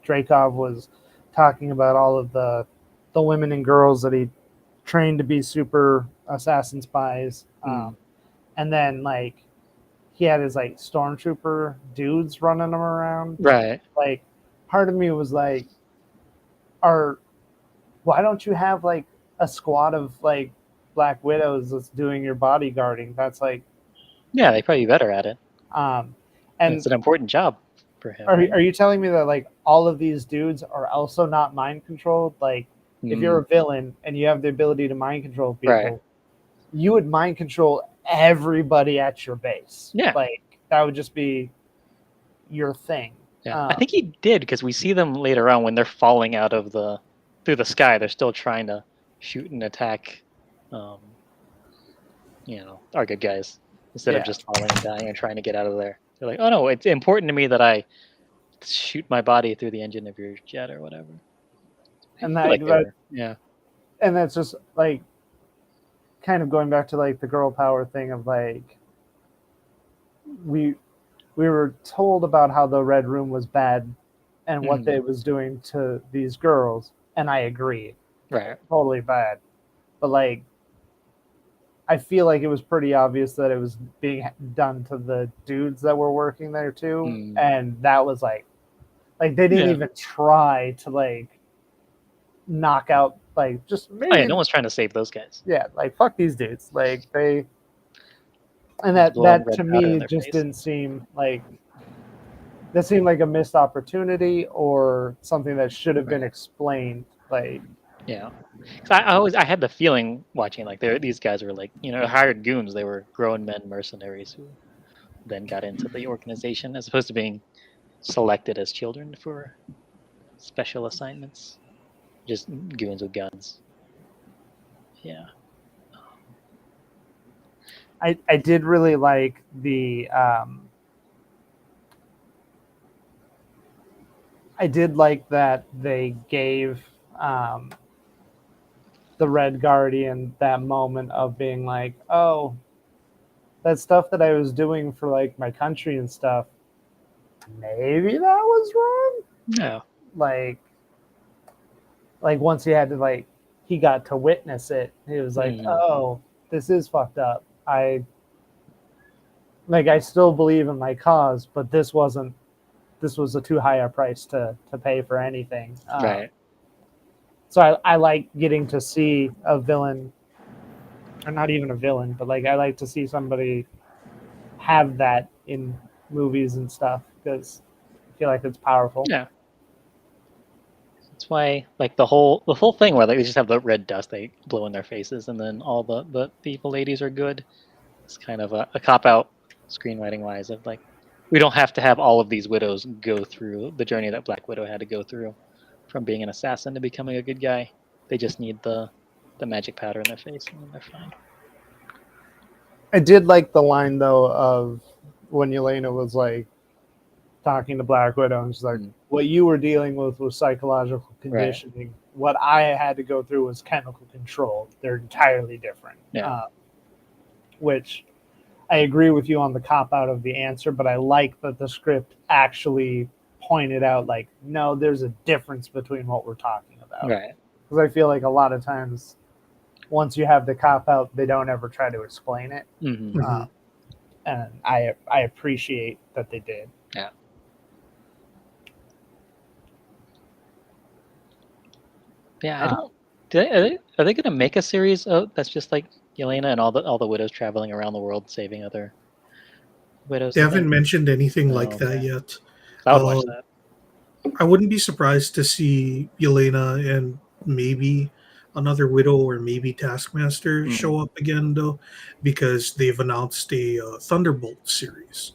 Dreykov was talking about all of the women and girls that he trained to be super assassin spies, Mm, and then like he had his like stormtrooper dudes running him around. right. Like, part of me was like, are why don't you have like a squad of like Black Widows that's doing your bodyguarding? That's like, Yeah, they probably be better at it. um, It's and an important job for him, are right? are you telling me that like all of these dudes are also not mind controlled? Like, if you're Mm, a villain and you have the ability to mind control right. people, you would mind control everybody at your base. Yeah. Like, that would just be your thing. Yeah, I Um, think he did because we see them later on when they're falling out of through the sky. They're still trying to shoot and attack, um, our good guys instead of yeah, just falling and dying and trying to get out of there. They're like, oh no, it's important to me that I shoot my body through the engine of your jet or whatever. I and feel like they that were, yeah, and that's just like kind of going back to like the girl power thing of like, we we were told about how the Red Room was bad and what mm, they was doing to these girls, and I agree, right, totally bad. But like, I feel like it was pretty obvious that it was being done to the dudes that were working there too, mm, and that was like they didn't yeah. even try to like knock out, like, just Oh yeah, maybe, no one's trying to save those guys. yeah, like, fuck these dudes, like, they, and Just blowing that red to powder in me their just face. didn't seem like, that seemed like a missed opportunity or something that should have been Right. explained. Like, Yeah. 'Cause I had the feeling watching like these guys were like hired goons. They were grown men mercenaries who then got into the organization as opposed to being selected as children for special assignments. Just goons with guns. Yeah. I did really like I did like that they gave the Red Guardian that moment of being like, oh, that stuff that I was doing for like my country and stuff, maybe that was wrong. Yeah. Like once he had to he got to witness it, he was like, oh, this is fucked up. I still believe in my cause, but this was a too high a price to pay for anything. Right. So I like getting to see a villain, or not even a villain, but I like to see somebody have that in movies and stuff because I feel like it's powerful. Yeah. That's why, like the whole thing where they just have the red dust they blow in their faces, and then all the evil ladies are good. It's kind of a cop out screenwriting wise of like, we don't have to have all of these widows go through the journey that Black Widow had to go through, from being an assassin to becoming a good guy. They just need the magic powder in their face, and then they're fine. I did like the line though of when Yelena was like talking to Black Widow, and she's like, "What you were dealing with was psychological conditioning. Right. What I had to go through was chemical control. They're entirely different." Yeah. Which I agree with you on the cop out of the answer, but I like that the script actually pointed out like, no, there's a difference between what we're talking about. Right. Because I feel like a lot of times, once you have the cop out, they don't ever try to explain it. Mm-hmm. And I appreciate that they did. Yeah. Yeah, I don't. Are they going to make a series that's just like Yelena and all the widows traveling around the world saving other widows? They haven't mentioned anything like that yet. I would watch that. I wouldn't be surprised to see Yelena and maybe another widow or maybe Taskmaster show up again, though, because they've announced a Thunderbolt series.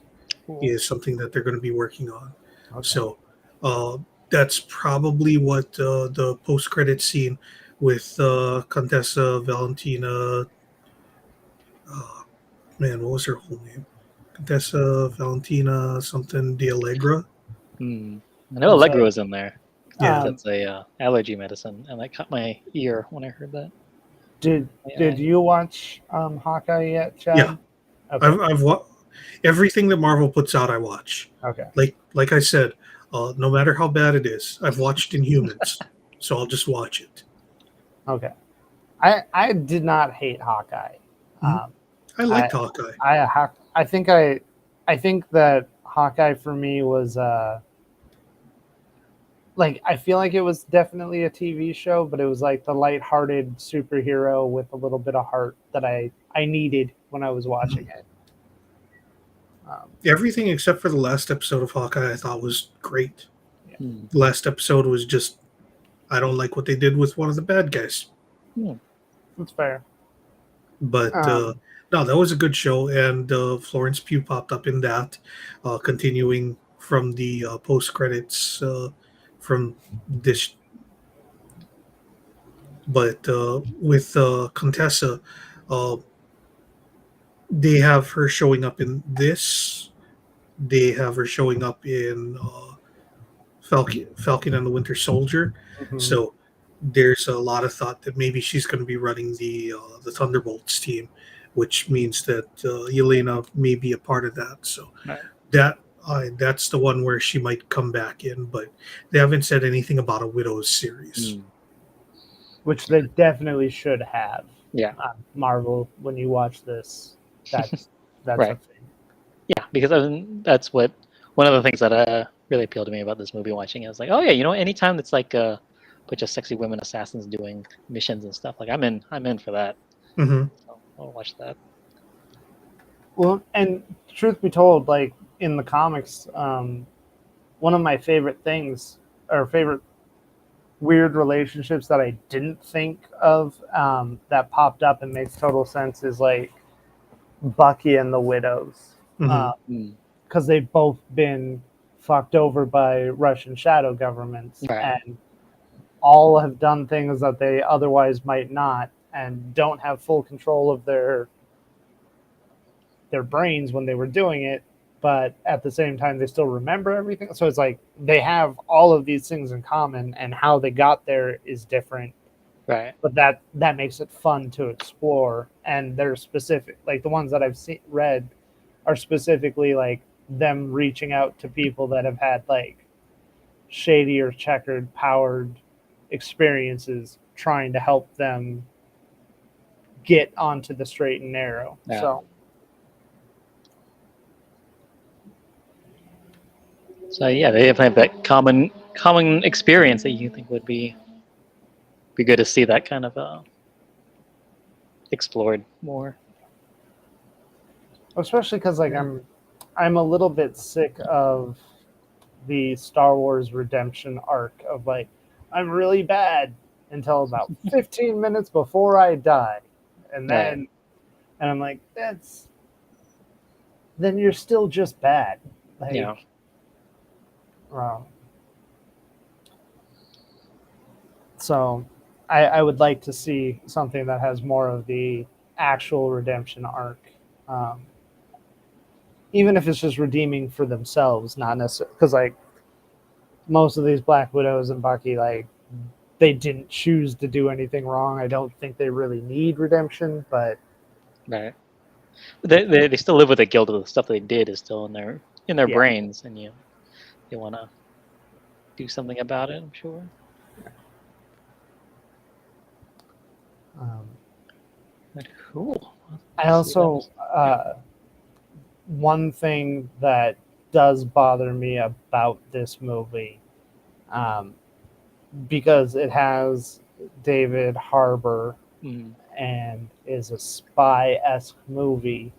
Is something that they're going to be working on. Okay. So that's probably what the post-credit scene with Contessa Valentina. Man, what was her whole name? Contessa Valentina something D'Allegra. I know Allegra was in there. Yeah, that's a allergy medicine, and that cut my ear when I heard that. Did you watch Hawkeye yet, Chad? Yeah, okay. I've watched everything that Marvel puts out. I watch. Okay. Like I said, no matter how bad it is, I've watched Inhumans, so I'll just watch it. Okay. I did not hate Hawkeye. I liked Hawkeye. I think that Hawkeye for me was I feel like it was definitely a TV show, but it was like the lighthearted superhero with a little bit of heart that I needed when I was watching it. Everything except for the last episode of Hawkeye I thought was great. Yeah. The last episode was just, I don't like what they did with one of the bad guys. That's fair. But no, that was a good show, and Florence Pugh popped up in that, continuing from the post-credits from this. But with Contessa, they have her showing up in this. They have her showing up in Falcon and the Winter Soldier. Mm-hmm. So there's a lot of thought that maybe she's going to be running the Thunderbolts team, which means that Yelena may be a part of that. So that's the one where she might come back in, but they haven't said anything about a Widows series. Which they definitely should have. Yeah. Marvel, when you watch this, that's right. A thing. Yeah, because that's what one of the things that really appealed to me about this movie watching it. I was like, oh yeah, anytime it's like a bunch of sexy women assassins doing missions and stuff, like I'm in for that. Mm-hmm. So I'll watch that. Well, and truth be told, like in the comics, one of my favorite things or favorite weird relationships that I didn't think of that popped up and makes total sense is like Bucky and the Widows. Because they've both been fucked over by Russian shadow governments, right. And all have done things that they otherwise might not, and don't have full control of their their brains when they were doing it, but at the same time they still remember everything. So it's like they have all of these things in common, and how they got there is different. Right. But that makes it fun to explore. And they're specific, like the ones that I've read are specifically like them reaching out to people that have had like shady or checkered powered experiences, trying to help them get onto the straight and narrow. Yeah. So yeah, they have that common experience that you think would be good to see that kind of explored more. Especially because like I'm a little bit sick of the Star Wars redemption arc of like, I'm really bad until about 15 minutes before I die, and then and I'm like, then you're still just bad. Like, Yeah. So I would like to see something that has more of the actual redemption arc. Even if it's just redeeming for themselves, not necessarily because like most of these Black Widows and Bucky, like they didn't choose to do anything wrong. I don't think they really need redemption, but right, they still live with the guilt of the stuff they did is still in their brains, and they want to do something about it. I'm sure. But cool. I also one thing that does bother me about this movie, because it has David Harbour and is a spy-esque movie.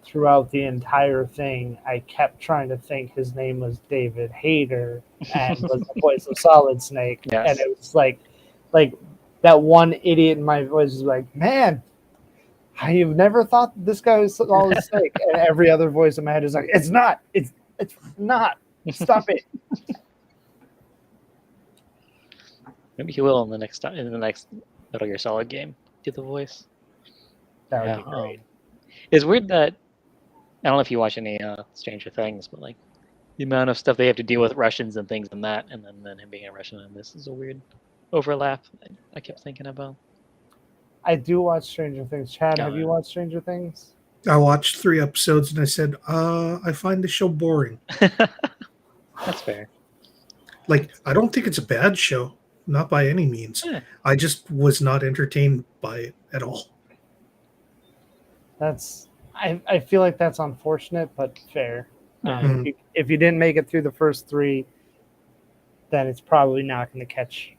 Throughout the entire thing, I kept trying to think his name was David Hayter and was the voice of Solid Snake. Yes. And it was like that one idiot in my voice was like, man, I've never thought this guy was Solid Snake. And every other voice in my head is like, it's not. It's not. Stop it. Maybe he will in the next Metal Gear Solid game. Do the voice. That would be great. It's weird that I don't know if you watch any Stranger Things, but like the amount of stuff they have to deal with Russians and things and that, and then him being a Russian and this is a weird overlap. I kept thinking about. I do watch Stranger Things. Chad, have you watched Stranger Things? I watched 3 episodes and I said, I find the show boring. That's fair. Like, I don't think it's a bad show, not by any means. Yeah. I just was not entertained by it at all. I feel like that's unfortunate, but fair. If you didn't make it through the first 3, then it's probably not going to catch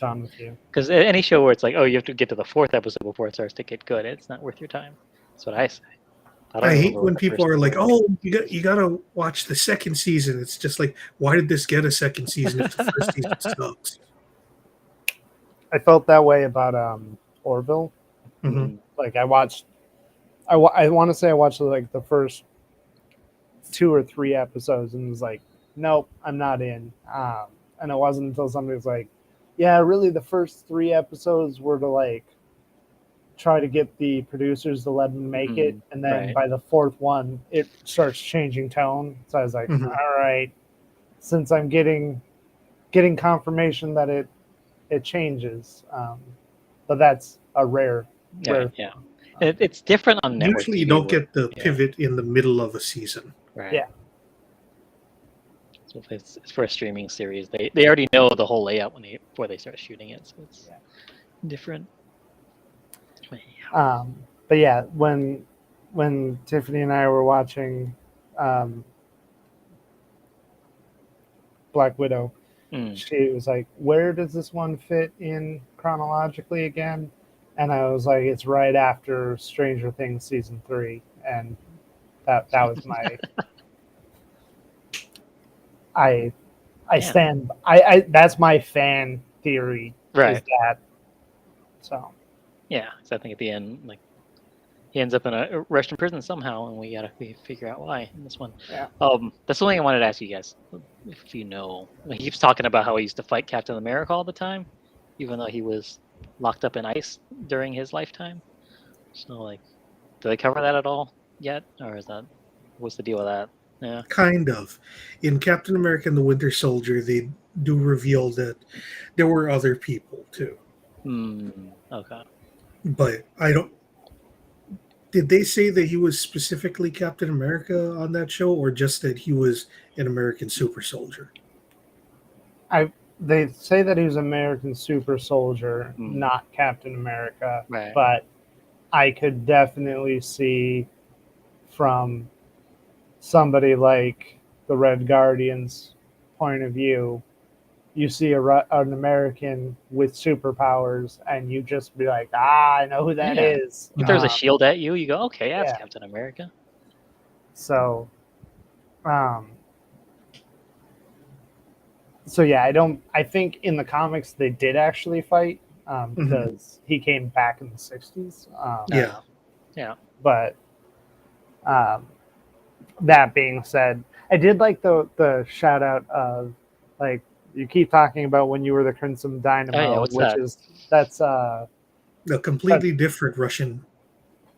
on with you. Because any show where it's like, oh, you have to get to the 4th episode before it starts to get good, it's not worth your time. That's what I say. I hate when people are like, oh, you gotta watch the 2nd season. It's just like, why did this get a 2nd season if the first season sucks? I felt that way about Orville. Mm-hmm. Like I want to say I watched like the first 2 or 3 episodes and was like, nope, I'm not in. And it wasn't until somebody was like, yeah, really the first 3 episodes were to like try to get the producers to let them make it, and then by the 4th one it starts changing tone. So I was like, all right, since I'm getting confirmation that it changes, but that's a rare thing. It's different on network. Usually you don't get the pivot in the middle of a season. Right. Yeah. So if it's for a streaming series, they already know the whole layout before they start shooting it, so it's different. But yeah, when Tiffany and I were watching Black Widow, she was like, where does this one fit in chronologically again? And I was like, it's right after Stranger Things season 3, and that was my I stand I that's my fan theory, right? Is that so? Yeah, because I think at the end, like, he ends up in a Russian prison somehow, and we figure out why in this one. Yeah. That's the only thing I wanted to ask you guys, if you know. He keeps talking about how he used to fight Captain America all the time, even though he was locked up in ice during his lifetime. So, like, do they cover that at all? yet, or is that what's the deal with that? Yeah. Kind of. In Captain America and the Winter Soldier, they do reveal that there were other people too. Okay. But I don't. Did they say that he was specifically Captain America on that show, or just that he was an American super soldier? They say that he was American super soldier, not Captain America. Right. But I could definitely see from somebody like the Red Guardian's point of view, you see an American with superpowers, and you just be like, I know who that Yeah. is. If there's a shield at you, you go, okay, that's yeah. Captain America. So, so yeah, I think in the comics they did actually fight because he came back in the 60s. Yeah. But that being said, I did like the shout out of, like, you keep talking about when you were the Crimson Dynamo, what's which that? that's A completely different Russian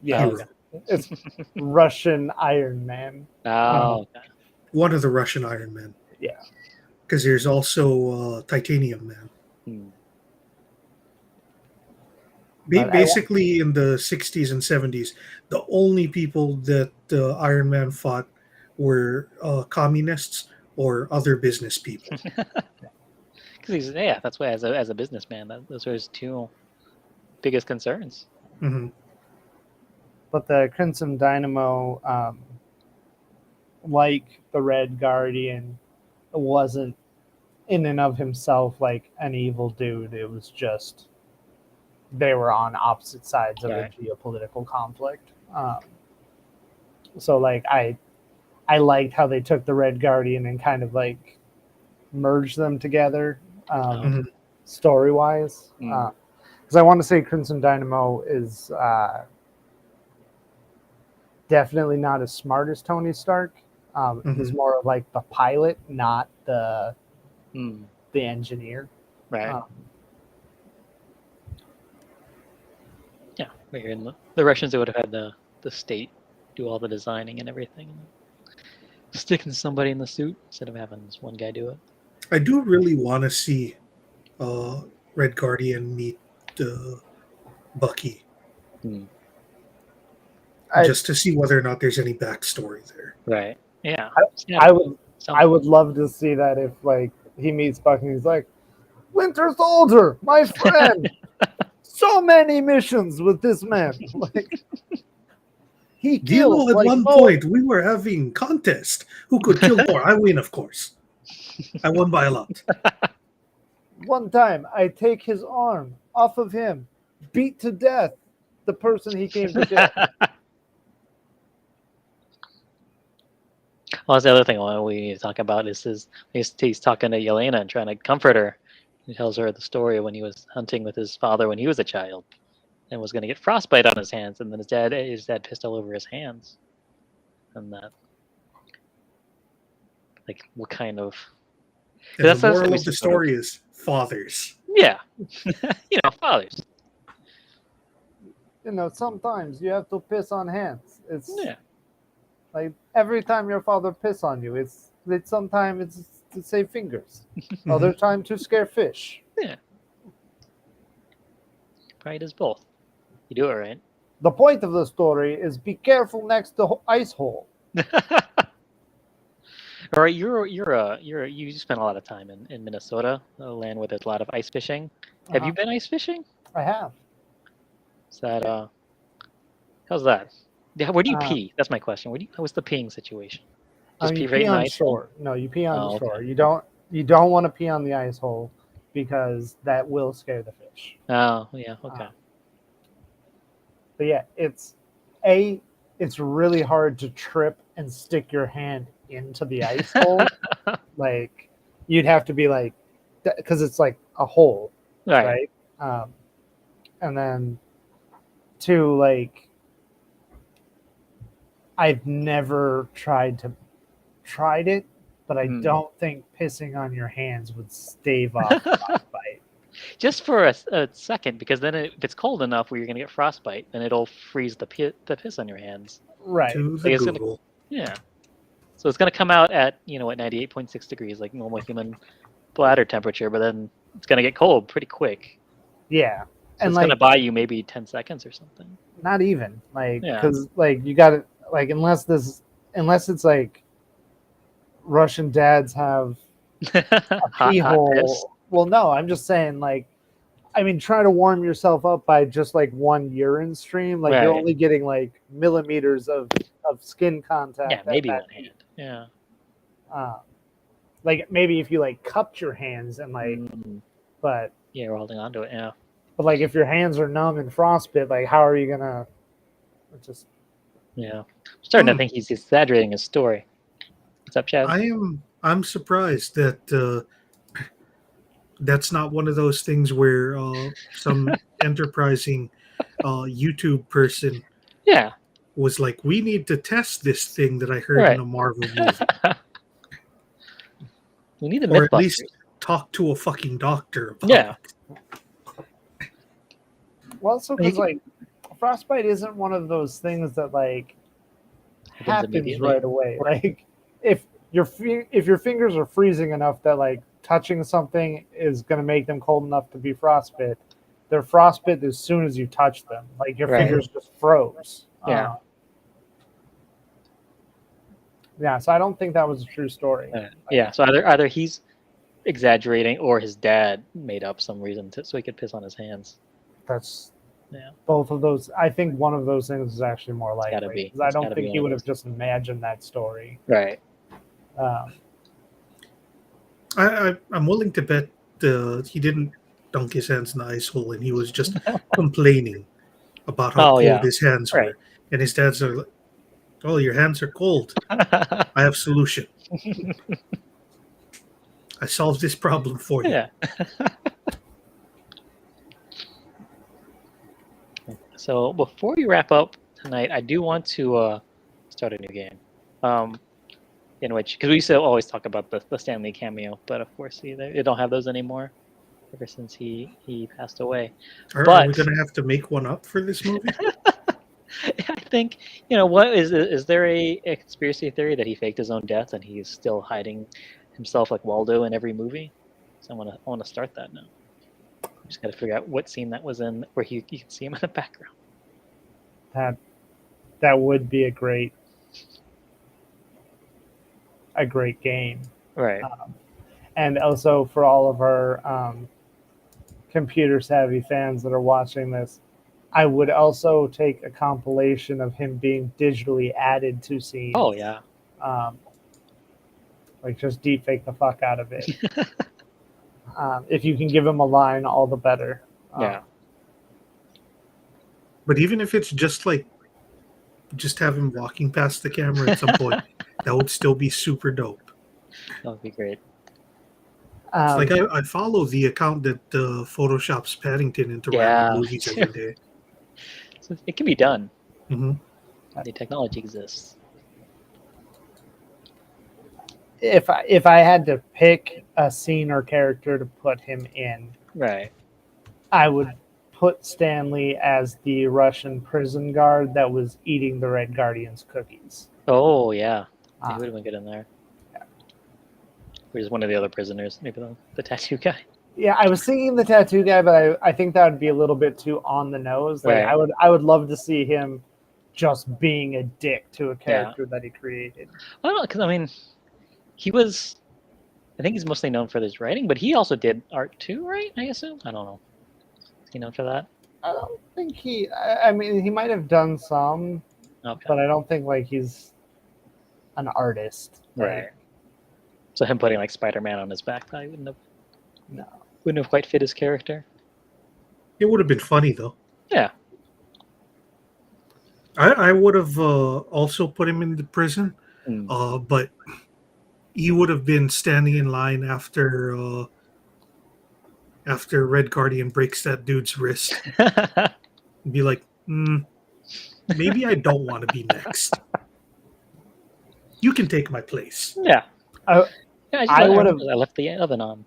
hero. Okay. It's Russian Iron Man. Okay. One of the Russian Iron Men. Yeah. Because there's also Titanium Man. Basically, in the 60s and 70s, the only people that Iron Man fought were communists or other business people. Because that's why as a businessman, those are his two biggest concerns. Mm-hmm. But the Crimson Dynamo, like the Red Guardian, wasn't in and of himself like an evil dude. It was just they were on opposite sides of a geopolitical conflict. So like I liked how they took the Red Guardian and kind of like merged them together story wise. Because I want to say Crimson Dynamo is definitely not as smart as Tony Stark. He's more of like the pilot, not the engineer. Right. Yeah, where in the Russians, they would have had the state do all the designing and everything, and sticking somebody in the suit instead of having this one guy do it. I do really want to see Red Guardian meet Bucky. Just to see whether or not there's any backstory there. Right. Yeah. I would love to see that if like he meets Bucky and he's like, Winter Soldier, my friend. So many missions with this man. Like, he killed. At one point, we were having contest. Who could kill more? I win, of course. I won by a lot. One time, I take his arm off of him, beat to death the person he came to kill. Well, that's the other thing we talk about is he's talking to Yelena and trying to comfort her. He tells her the story when he was hunting with his father when he was a child and was going to get frostbite on his hands, and then his dad pissed all over his hands. And that, like, what kind of... And the moral of the story is fathers. Yeah. Fathers. Sometimes you have to piss on hands. It's like every time your father piss on you, it's sometimes it's to save fingers. Other time to scare fish. Yeah. Probably does both. You do it right. The point of the story is be careful next to ice hole. All right, you spent a lot of time in Minnesota, a land where there's a lot of ice fishing. Have you been ice fishing? I have. Is that how's that? Where do you pee? That's my question. What's the peeing situation? Just you pee on shore. No, you pee on the shore. Okay. You don't want to pee on the ice hole because that will scare the fish. Oh yeah, okay. But yeah, it's really hard to trip and stick your hand into the ice hole. Like you'd have to be like, because it's like a hole, right? And then two, like, I've never tried it, but I don't think pissing on your hands would stave off frostbite. Just for a second, because then if it's cold enough where you're going to get frostbite, then it'll freeze the piss on your hands. Right. To the Like, it's gonna- Google. Yeah. So it's gonna come out at 98.6 degrees, like normal human bladder temperature, but then it's gonna get cold pretty quick. Yeah. So And it's like gonna buy you maybe 10 seconds or something. not even like Yeah. because like you got to like unless it's like Russian dads have hot pee piss. hole. Well, no, I'm just saying like. I mean, try to warm yourself up by just like one urine stream. Like you're Right. only getting like millimeters of skin contact. Yeah, at maybe that one hand. Yeah. Like maybe if you like cupped your hands and like, but Yeah, we're holding on to it. Yeah. like if your hands are numb and frostbit, like how are you gonna? Just Yeah. I'm starting to think he's exaggerating his story. What's up, Chad? I'm surprised that that's not one of those things where some enterprising YouTube person Yeah. was like, "We need to test this thing that I heard Right. in a Marvel movie," We need the or at Mythbusters. least talk to a fucking doctor about Yeah. it. well, also because like frostbite isn't one of those things that like happens immediately. right away. Like if your fingers are freezing enough that like touching something is going to make them cold enough to be frostbit, they're frostbit as soon as you touch them. Like your Right. fingers just froze. Yeah. Yeah, so I don't think that was a true story. Yeah. So either he's exaggerating or his dad made up some reason so he could piss on his hands. That's Yeah. both of those. I think one of those things is actually more gotta likely. be. 'Cause I It's don't gotta be think he one would of have just imagined that story. Right. I'm willing to bet he didn't dunk his hands in the ice hole, and he was just complaining about how cold yeah. his hands Right. were. And his dad's are like, "Oh, your hands are cold. I have solution. I solved this problem for you." Yeah. So before we wrap up tonight, I do want to start a new game. In which, because we used to always talk about the Stan Lee cameo, but of course they don't have those anymore ever since he passed away. Are But- we going to have to make one up for this movie? I think what is there a conspiracy theory that he faked his own death and he's still hiding himself like Waldo in every movie? So I want to start that now. Just got to figure out what scene that was in where you can see him in the background. That would be a great game. Right. And also for all of our computer savvy fans that are watching this, I would also take a compilation of him being digitally added to scenes. Oh yeah. Like just deep fake the fuck out of it. If you can give him a line, all the better. Yeah. But even if it's just have him walking past the camera at some point, that would still be super dope. That would be great. Like I follow the account that photoshops Paddington into Yeah. random movies every day. So it can be done. Hmm. The technology exists. if I had to pick a scene or character to put him in, Right. I would put Stanley as the Russian prison guard that was eating the Red Guardian's cookies. Oh yeah. He Ah. would have been good in there. Or just one of the other prisoners, maybe the tattoo guy. Yeah, I was thinking the tattoo guy, but I think that would be a little bit too on the nose. Like Right. I would love to see him just being a dick to a character that he created. I don't know, because I mean, I think he's mostly known for his writing, but he also did art too, right? I assume. I don't know. Is he known for that? I don't think I mean, he might have done some, Okay. but I don't think like he's an artist. Right. So him putting like Spider-Man on his back probably wouldn't have No. quite fit his character. It would have been funny though. Yeah. I would have also put him in the prison, Mm. but he would have been standing in line after Red Guardian breaks that dude's wrist. Be like, maybe I don't want to be next. You can take my place. Yeah. I- I I would've- left the oven on.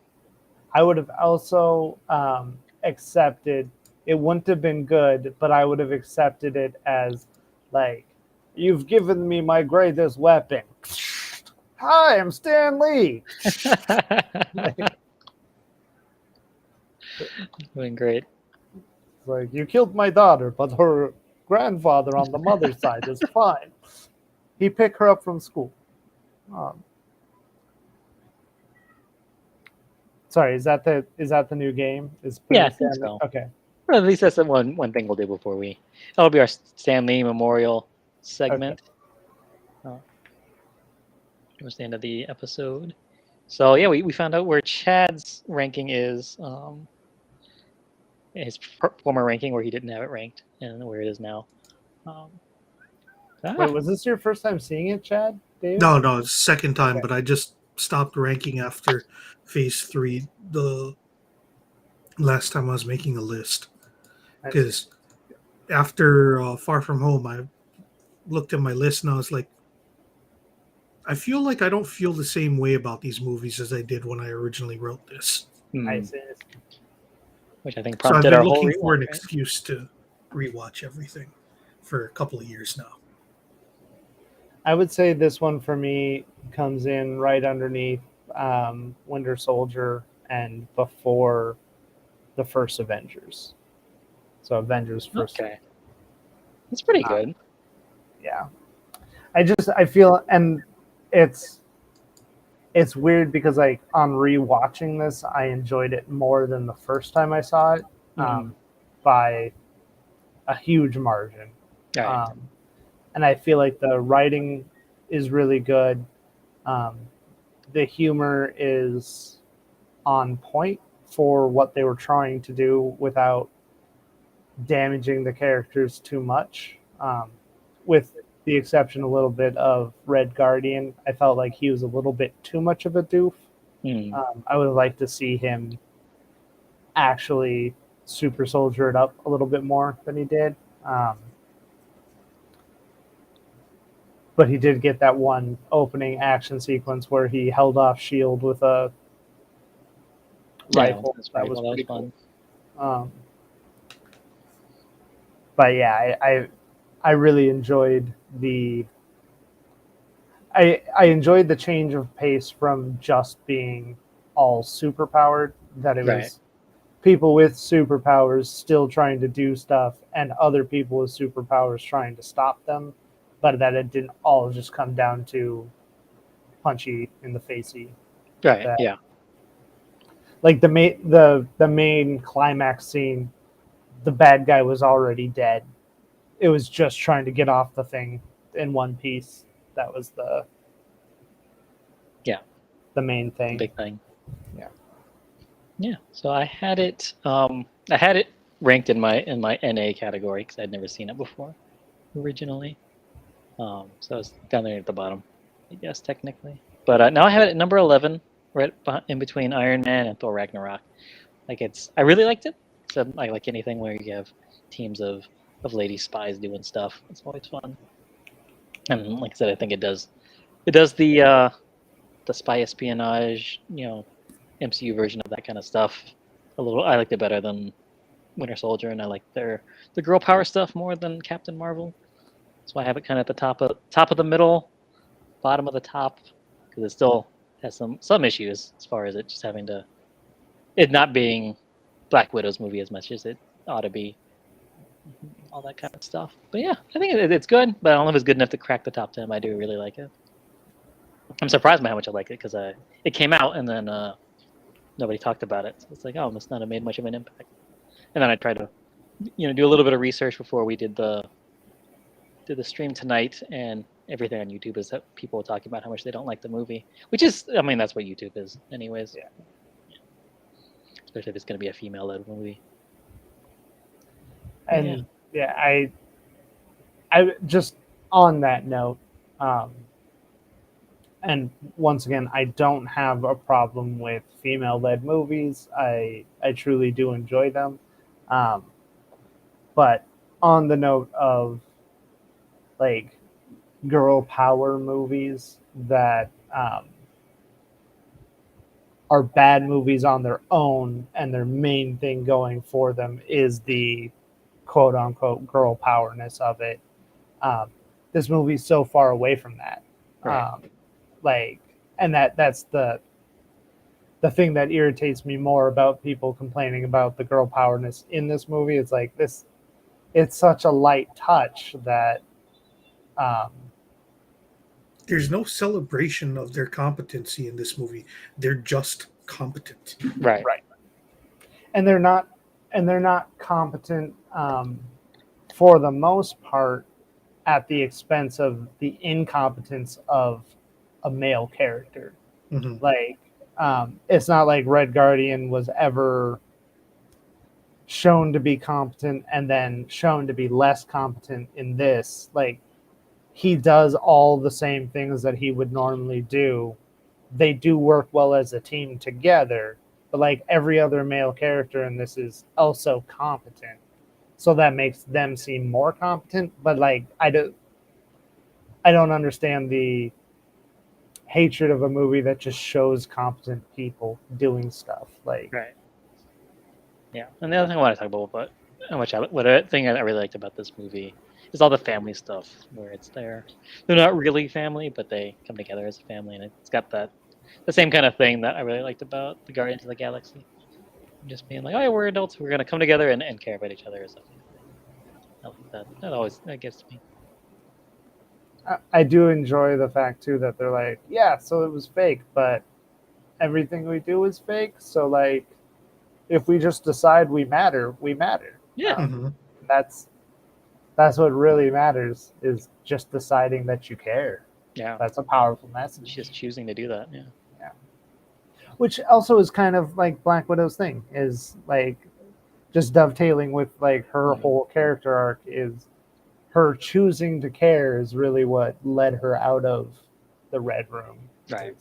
I would have also accepted. It wouldn't have been good, but I would have accepted it as like You've given me my greatest weapon. Hi, I'm Stan Lee. Doing great. Like, you killed my daughter, but her grandfather on the mother's side is fine. He picked her up from school. Sorry, is that the new game? Is Yeah, I putting think Stan Lee- so. Okay. Well, at least that's the one thing we'll do before we. That'll be our Stan Lee Memorial segment. Towards the end of the episode. So yeah, we found out where Chad's ranking is. His former ranking, where he didn't have it ranked, and where it is now. Wait, was this your first time seeing it, Chad? Dave? No, it's second time, Okay. but I just stopped ranking after phase 3 the last time I was making a list. I see. Because after Far From Home, I looked at my list and I was like, I feel like I don't feel the same way about these movies as I did when I originally wrote this. I see. Which I think So I've prompted been our whole looking for an rewatch, right? excuse to rewatch everything for a couple of years now. I would say this one for me comes in right underneath Winter Soldier and before the first Avengers. So Avengers first. Okay, it's pretty good. Yeah, I feel, and it's weird because like on rewatching this, I enjoyed it more than the first time I saw it by a huge margin. Right. And I feel like the writing is really good. The humor is on point for what they were trying to do without damaging the characters too much. With the exception a little bit of Red Guardian, I felt like he was a little bit too much of a doof. I would like to see him actually super soldier it up a little bit more than he did. But he did get that one opening action sequence where he held off S.H.I.E.L.D. with a rifle. That was pretty cool. But yeah, I really enjoyed I enjoyed the change of pace from just being all superpowered, that it was people with superpowers still trying to do stuff and other people with superpowers trying to stop them, but that it didn't all just come down to punchy in the facey. Right. Yeah. Like the main climax scene, the bad guy was already dead. It was just trying to get off the thing in one piece. That was the main thing. Big thing. Yeah. Yeah. So I had it ranked in my NA category because I'd never seen it before originally. So I was down there at the bottom, I guess technically. But now I have it at number 11, right in between Iron Man and Thor Ragnarok. I really liked it. So I like anything where you have teams of lady spies doing stuff. It's always fun. And like I said, I think it does the spy espionage, MCU version of that kind of stuff. I liked it better than Winter Soldier, and I like the girl power stuff more than Captain Marvel. So I have it kind of at the top of the middle, bottom of the top, because it still has some issues as far as it just having it not being Black Widow's movie as much as it ought to be. All that kind of stuff. But yeah, I think it's good, but I don't know if it's good enough to crack the top 10. I do really like it. I'm surprised by how much I like it because it came out and then nobody talked about it. So it's like, oh, it must not have made much of an impact. And then I tried to, do a little bit of research before we did the stream tonight, and everything on YouTube is that people are talking about how much they don't like the movie, which is, I mean, that's what YouTube is, anyways. Yeah. Especially if it's going to be a female-led movie. And I just on that note, and once again, I don't have a problem with female-led movies. I truly do enjoy them. But on the note of like girl power movies that are bad movies on their own, and their main thing going for them is the quote-unquote girl powerness of it. this movie's so far away from that. Right. Like, and that's the thing that irritates me more about people complaining about the girl powerness in this movie. It's like this, it's such a light touch that um, There's no celebration of their competency in this movie. They're just competent. Right. and they're not competent for the most part at the expense of the incompetence of a male character. Mhm. Like, it's not like Red Guardian was ever shown to be competent and then shown to be less competent in this. Like, he does all the same things that he would normally do. They do work well as a team together, but like every other male character in this is also competent. So that makes them seem more competent, but like I don't understand the hatred of a movie that just shows competent people doing stuff. Like, Right. Yeah. And the other thing I want to talk about, but what a thing I really liked about this movie is all the family stuff where they're not really family, but they come together as a family, and it's got the same kind of thing that I really liked about the Guardians of the Galaxy. Just being like, oh yeah, we're adults, we're gonna come together and care about each other as a family. I like that. That gets to me. I do enjoy the fact too that they're like, yeah, so it was fake, but everything we do is fake. So like, if we just decide we matter, we matter. Yeah. Mhm. That's what really matters, is just deciding that you care. Yeah. That's a powerful message. Just choosing to do that. Yeah. Which also is kind of like Black Widow's thing, is like just dovetailing with like her whole character arc, is her choosing to care is really what led her out of the Red Room. Right.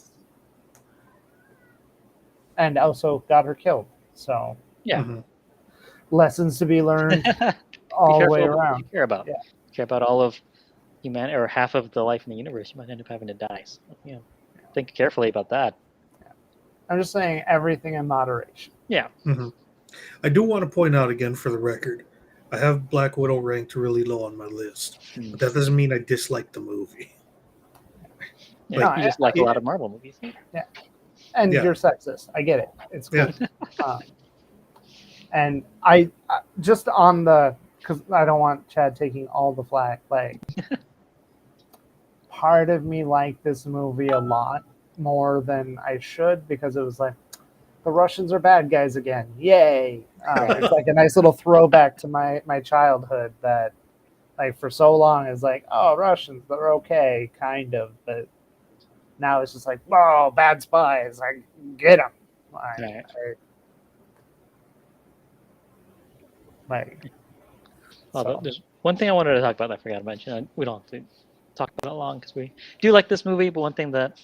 And also got her killed. So Yeah. Mhm. lessons to be learned all the way careful what around. you care about. Yeah. Care about all of humanity or half of the life in the universe. You might end up having to die. So, think carefully about that. I'm just saying everything in moderation. Yeah. Mhm. I do want to point out again for the record, I have Black Widow ranked really low on my list, but that doesn't mean I dislike the movie. Yeah, No, you just like a I- lot of Marvel movies. And Yeah. you're sexist. I get it. It's cool. Yeah. And I just on the, because I don't want Chad taking all the flack. Like, part of me liked this movie a lot more than I should, because it was like, the Russians are bad guys again. Yay! It's like a nice little throwback to my childhood that, like, for so long is like, oh, Russians, they're okay, kind of, but now it's just like, oh, bad spies, I get them. Right. So. There's one thing I wanted to talk about that I forgot to mention. We don't have to talk about it long because we do like this movie, but one thing that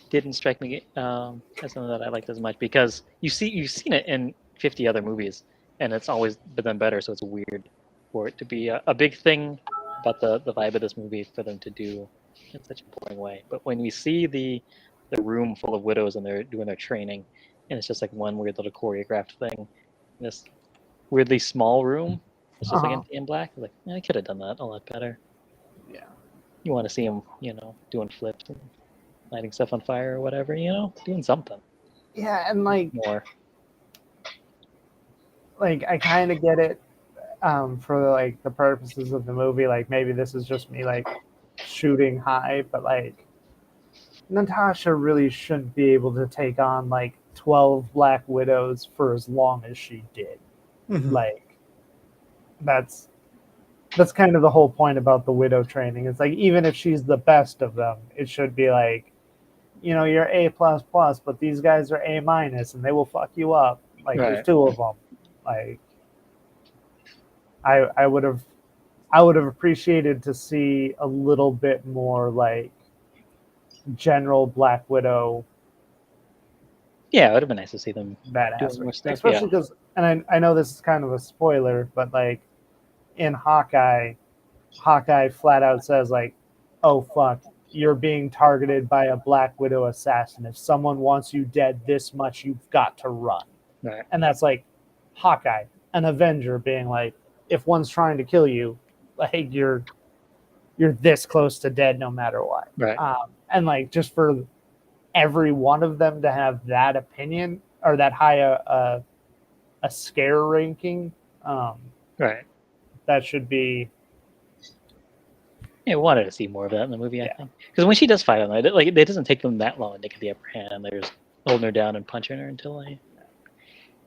didn't strike me as something that I liked as much, because you've seen it in 50 other movies, and it's always been better, so it's weird for it to be a big thing about the vibe of this movie for them to do in such a boring way. But when we see the room full of widows and they're doing their training, and it's just like one weird little choreographed thing, this weirdly small room, it's just like empty and black. Like, I could have done that a lot better. Yeah. You want to see them, doing flips and lighting stuff on fire or whatever, doing something Yeah, and like more. Like, I kind of get it for like the purposes of the movie. Like, maybe this is just me like shooting high, but like, Natasha really shouldn't be able to take on like 12 Black Widows for as long as she did. Mhm. Like, that's kind of the whole point about the widow training. It's like, even if she's the best of them, it should be like, you're A++, but these guys are A-, and they will fuck you up. Like, Right. there's two of them. Like, I would have appreciated to see a little bit more like general Black Widow Yeah, it would have been nice to see them. badass, Doing more stuff, especially because, and I know this is kind of a spoiler, but like in Hawkeye flat out says like, oh fuck, you're being targeted by a Black Widow assassin. If someone wants you dead this much, you've got to run. Right. And that's like Hawkeye, an Avenger, being like, if one's trying to kill you, like, you're you're this close to dead no matter what. Right. And like just for every one of them to have that opinion or that high a scare ranking, Right. that should be. Yeah, we wanted to see more of that in the movie, I Yeah. think. Because when she does fight on it, like it doesn't take them that long to get the upper hand. They're just holding her down and punching her until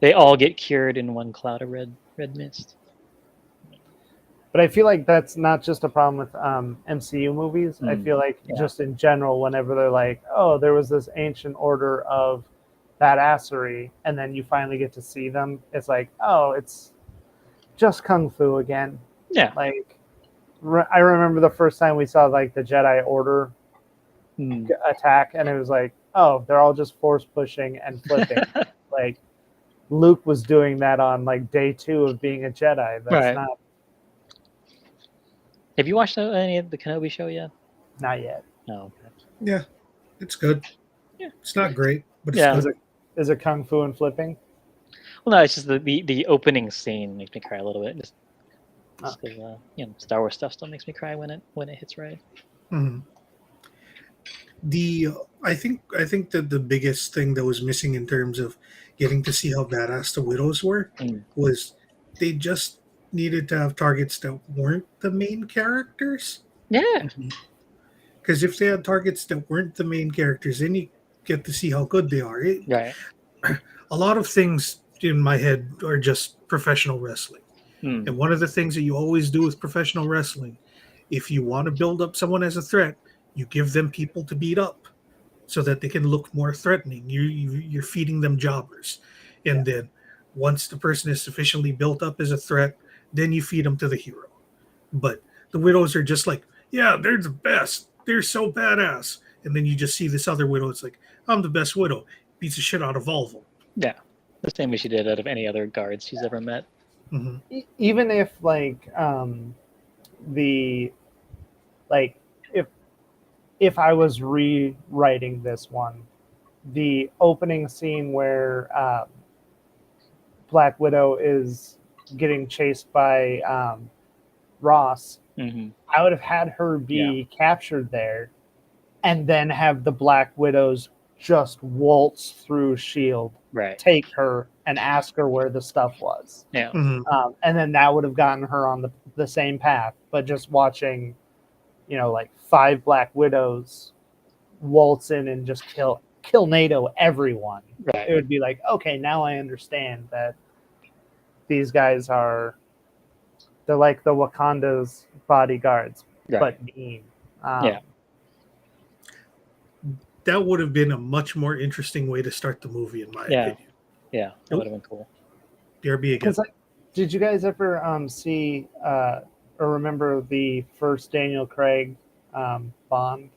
they all get cured in one cloud of red mist. But I feel like that's not just a problem with MCU movies. I feel like Yeah. just in general, whenever they're like, oh, there was this ancient order of badassery, and then you finally get to see them, it's like, oh, it's just kung fu again. Yeah. Like, I remember the first time we saw like the Jedi Order attack, and it was like, oh, they're all just force pushing and flipping. Like, Luke was doing that on like day 2 of being a Jedi. That's Right. not Have you watched any of the Kenobi show yet? not yet. No. Yeah, it's good. Yeah. It's not great, but it's Yeah. good. Is it kung fu and flipping? Well, no, it's just the opening scene makes me cry a little bit. Just Oh. because Star Wars stuff still makes me cry when it hits right. Mhm. I think that the biggest thing that was missing in terms of getting to see how badass the widows were was they just needed to have targets that weren't the main characters. Yeah. Because if they had targets that weren't the main characters, then you get to see how good they are. Right. A lot of things in my head are just professional wrestling. And one of the things that you always do with professional wrestling, if you want to build up someone as a threat, you give them people to beat up so that they can look more threatening. You're feeding them jobbers. And then once the person is sufficiently built up as a threat, then you feed them to the hero. But the widows are just like, yeah, they're the best. They're so badass. And then you just see this other widow. It's like, I'm the best widow. Beats the shit out of all of them. Yeah. The same as she did out of any other guards she's ever met. Mm-hmm. Even if like if I was rewriting this one, the opening scene where Black Widow is getting chased by Ross, I would have had her be captured there and then have the Black Widows just waltz through S.H.I.E.L.D., Right. take her and ask her where the stuff was. Yeah. Mm-hmm. And then that would have gotten her on the same path. But just watching, like 5 Black Widows waltz in and just kill NATO everyone. Right. It would be like, okay, now I understand that these guys they're like the Wakanda's bodyguards, but mean. Yeah. That would have been a much more interesting way to start the movie, in my opinion. Yeah, that would have been cool. BRB again. Did you guys ever see or remember the first Daniel Craig Bond,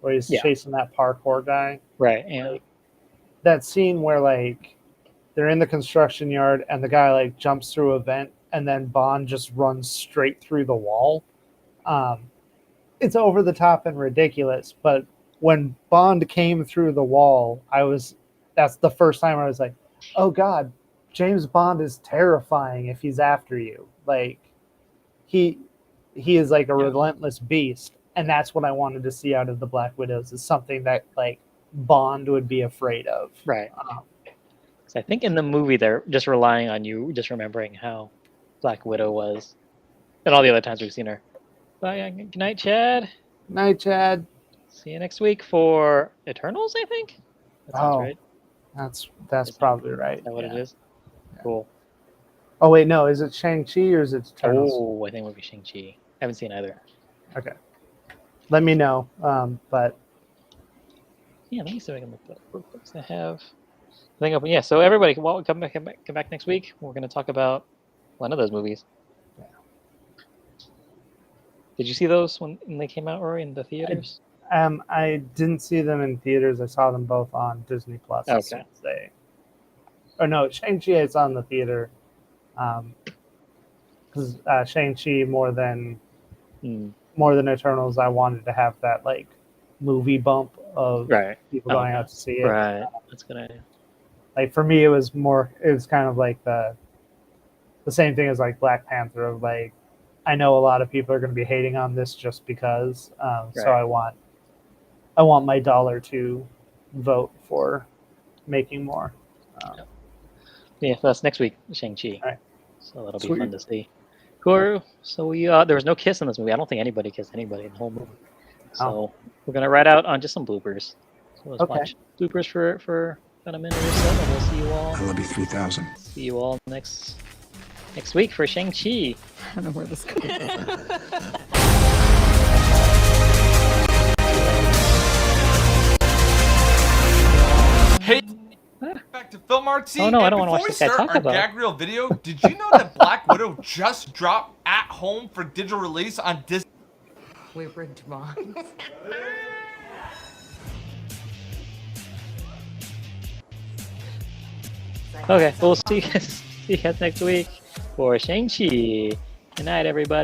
where he's chasing that parkour guy? Right. Yeah. Like, that scene where like they're in the construction yard and the guy like jumps through a vent and then Bond just runs straight through the wall. It's over the top and ridiculous, but when Bond came through the wall, that's the first time I was like, oh God, James Bond is terrifying if he's after you. Like he is like a relentless beast. And that's what I wanted to see out of the Black Widows, is something that like Bond would be afraid of. Right. I think in the movie they're just relying on you just remembering how Black Widow was, and all the other times we've seen her. Bye. Good night, Chad. Night, Chad. See you next week for Eternals, I think. That sounds right. That's probably right. Is that what it is? Cool. Oh wait, no, is it Shang-Chi or is it Eternals? Oh, I think it would be Shang-Chi. I haven't seen either. Okay. Let me know. But yeah, let me see if I can look up what books I have. I think open. Yeah, so everybody, come back next week. We're going to talk about one of those movies. Yeah. Did you see those when they came out, Rory, in the theaters? I didn't see them in theaters. I saw them both on Disney Plus. Okay. No, Shang-Chi is on the theater. Because Shang-Chi more than Eternals, I wanted to have that like movie bump of people going out to see it. Right, that's a good idea. Like for me, it was kind of like the same thing as like Black Panther, of like I know a lot of people are going to be hating on this just because. So Right. I want my dollar to vote for making more. Yeah, that's next week, Shang-Chi. Alright. So that'll be Sweet. fun to see. Cool. So there was no kiss in this movie. I don't think anybody kissed anybody in the whole movie. So we're gonna write out on just some bloopers. So let's Okay. watch bloopers for about a minute or so, and we'll see you all. I love you 3000. See you all next week for Shang-Chi. I don't know where this goes. Hey, back to Film Artsy. Oh, no, I don't And wanna watch before we this guy start talk our about it. gag reel video, did you know that Black Widow just dropped at home for digital release on Disney? We rigged mine. Okay, we'll see you guys next week for Shang-Chi. Good night, everybody.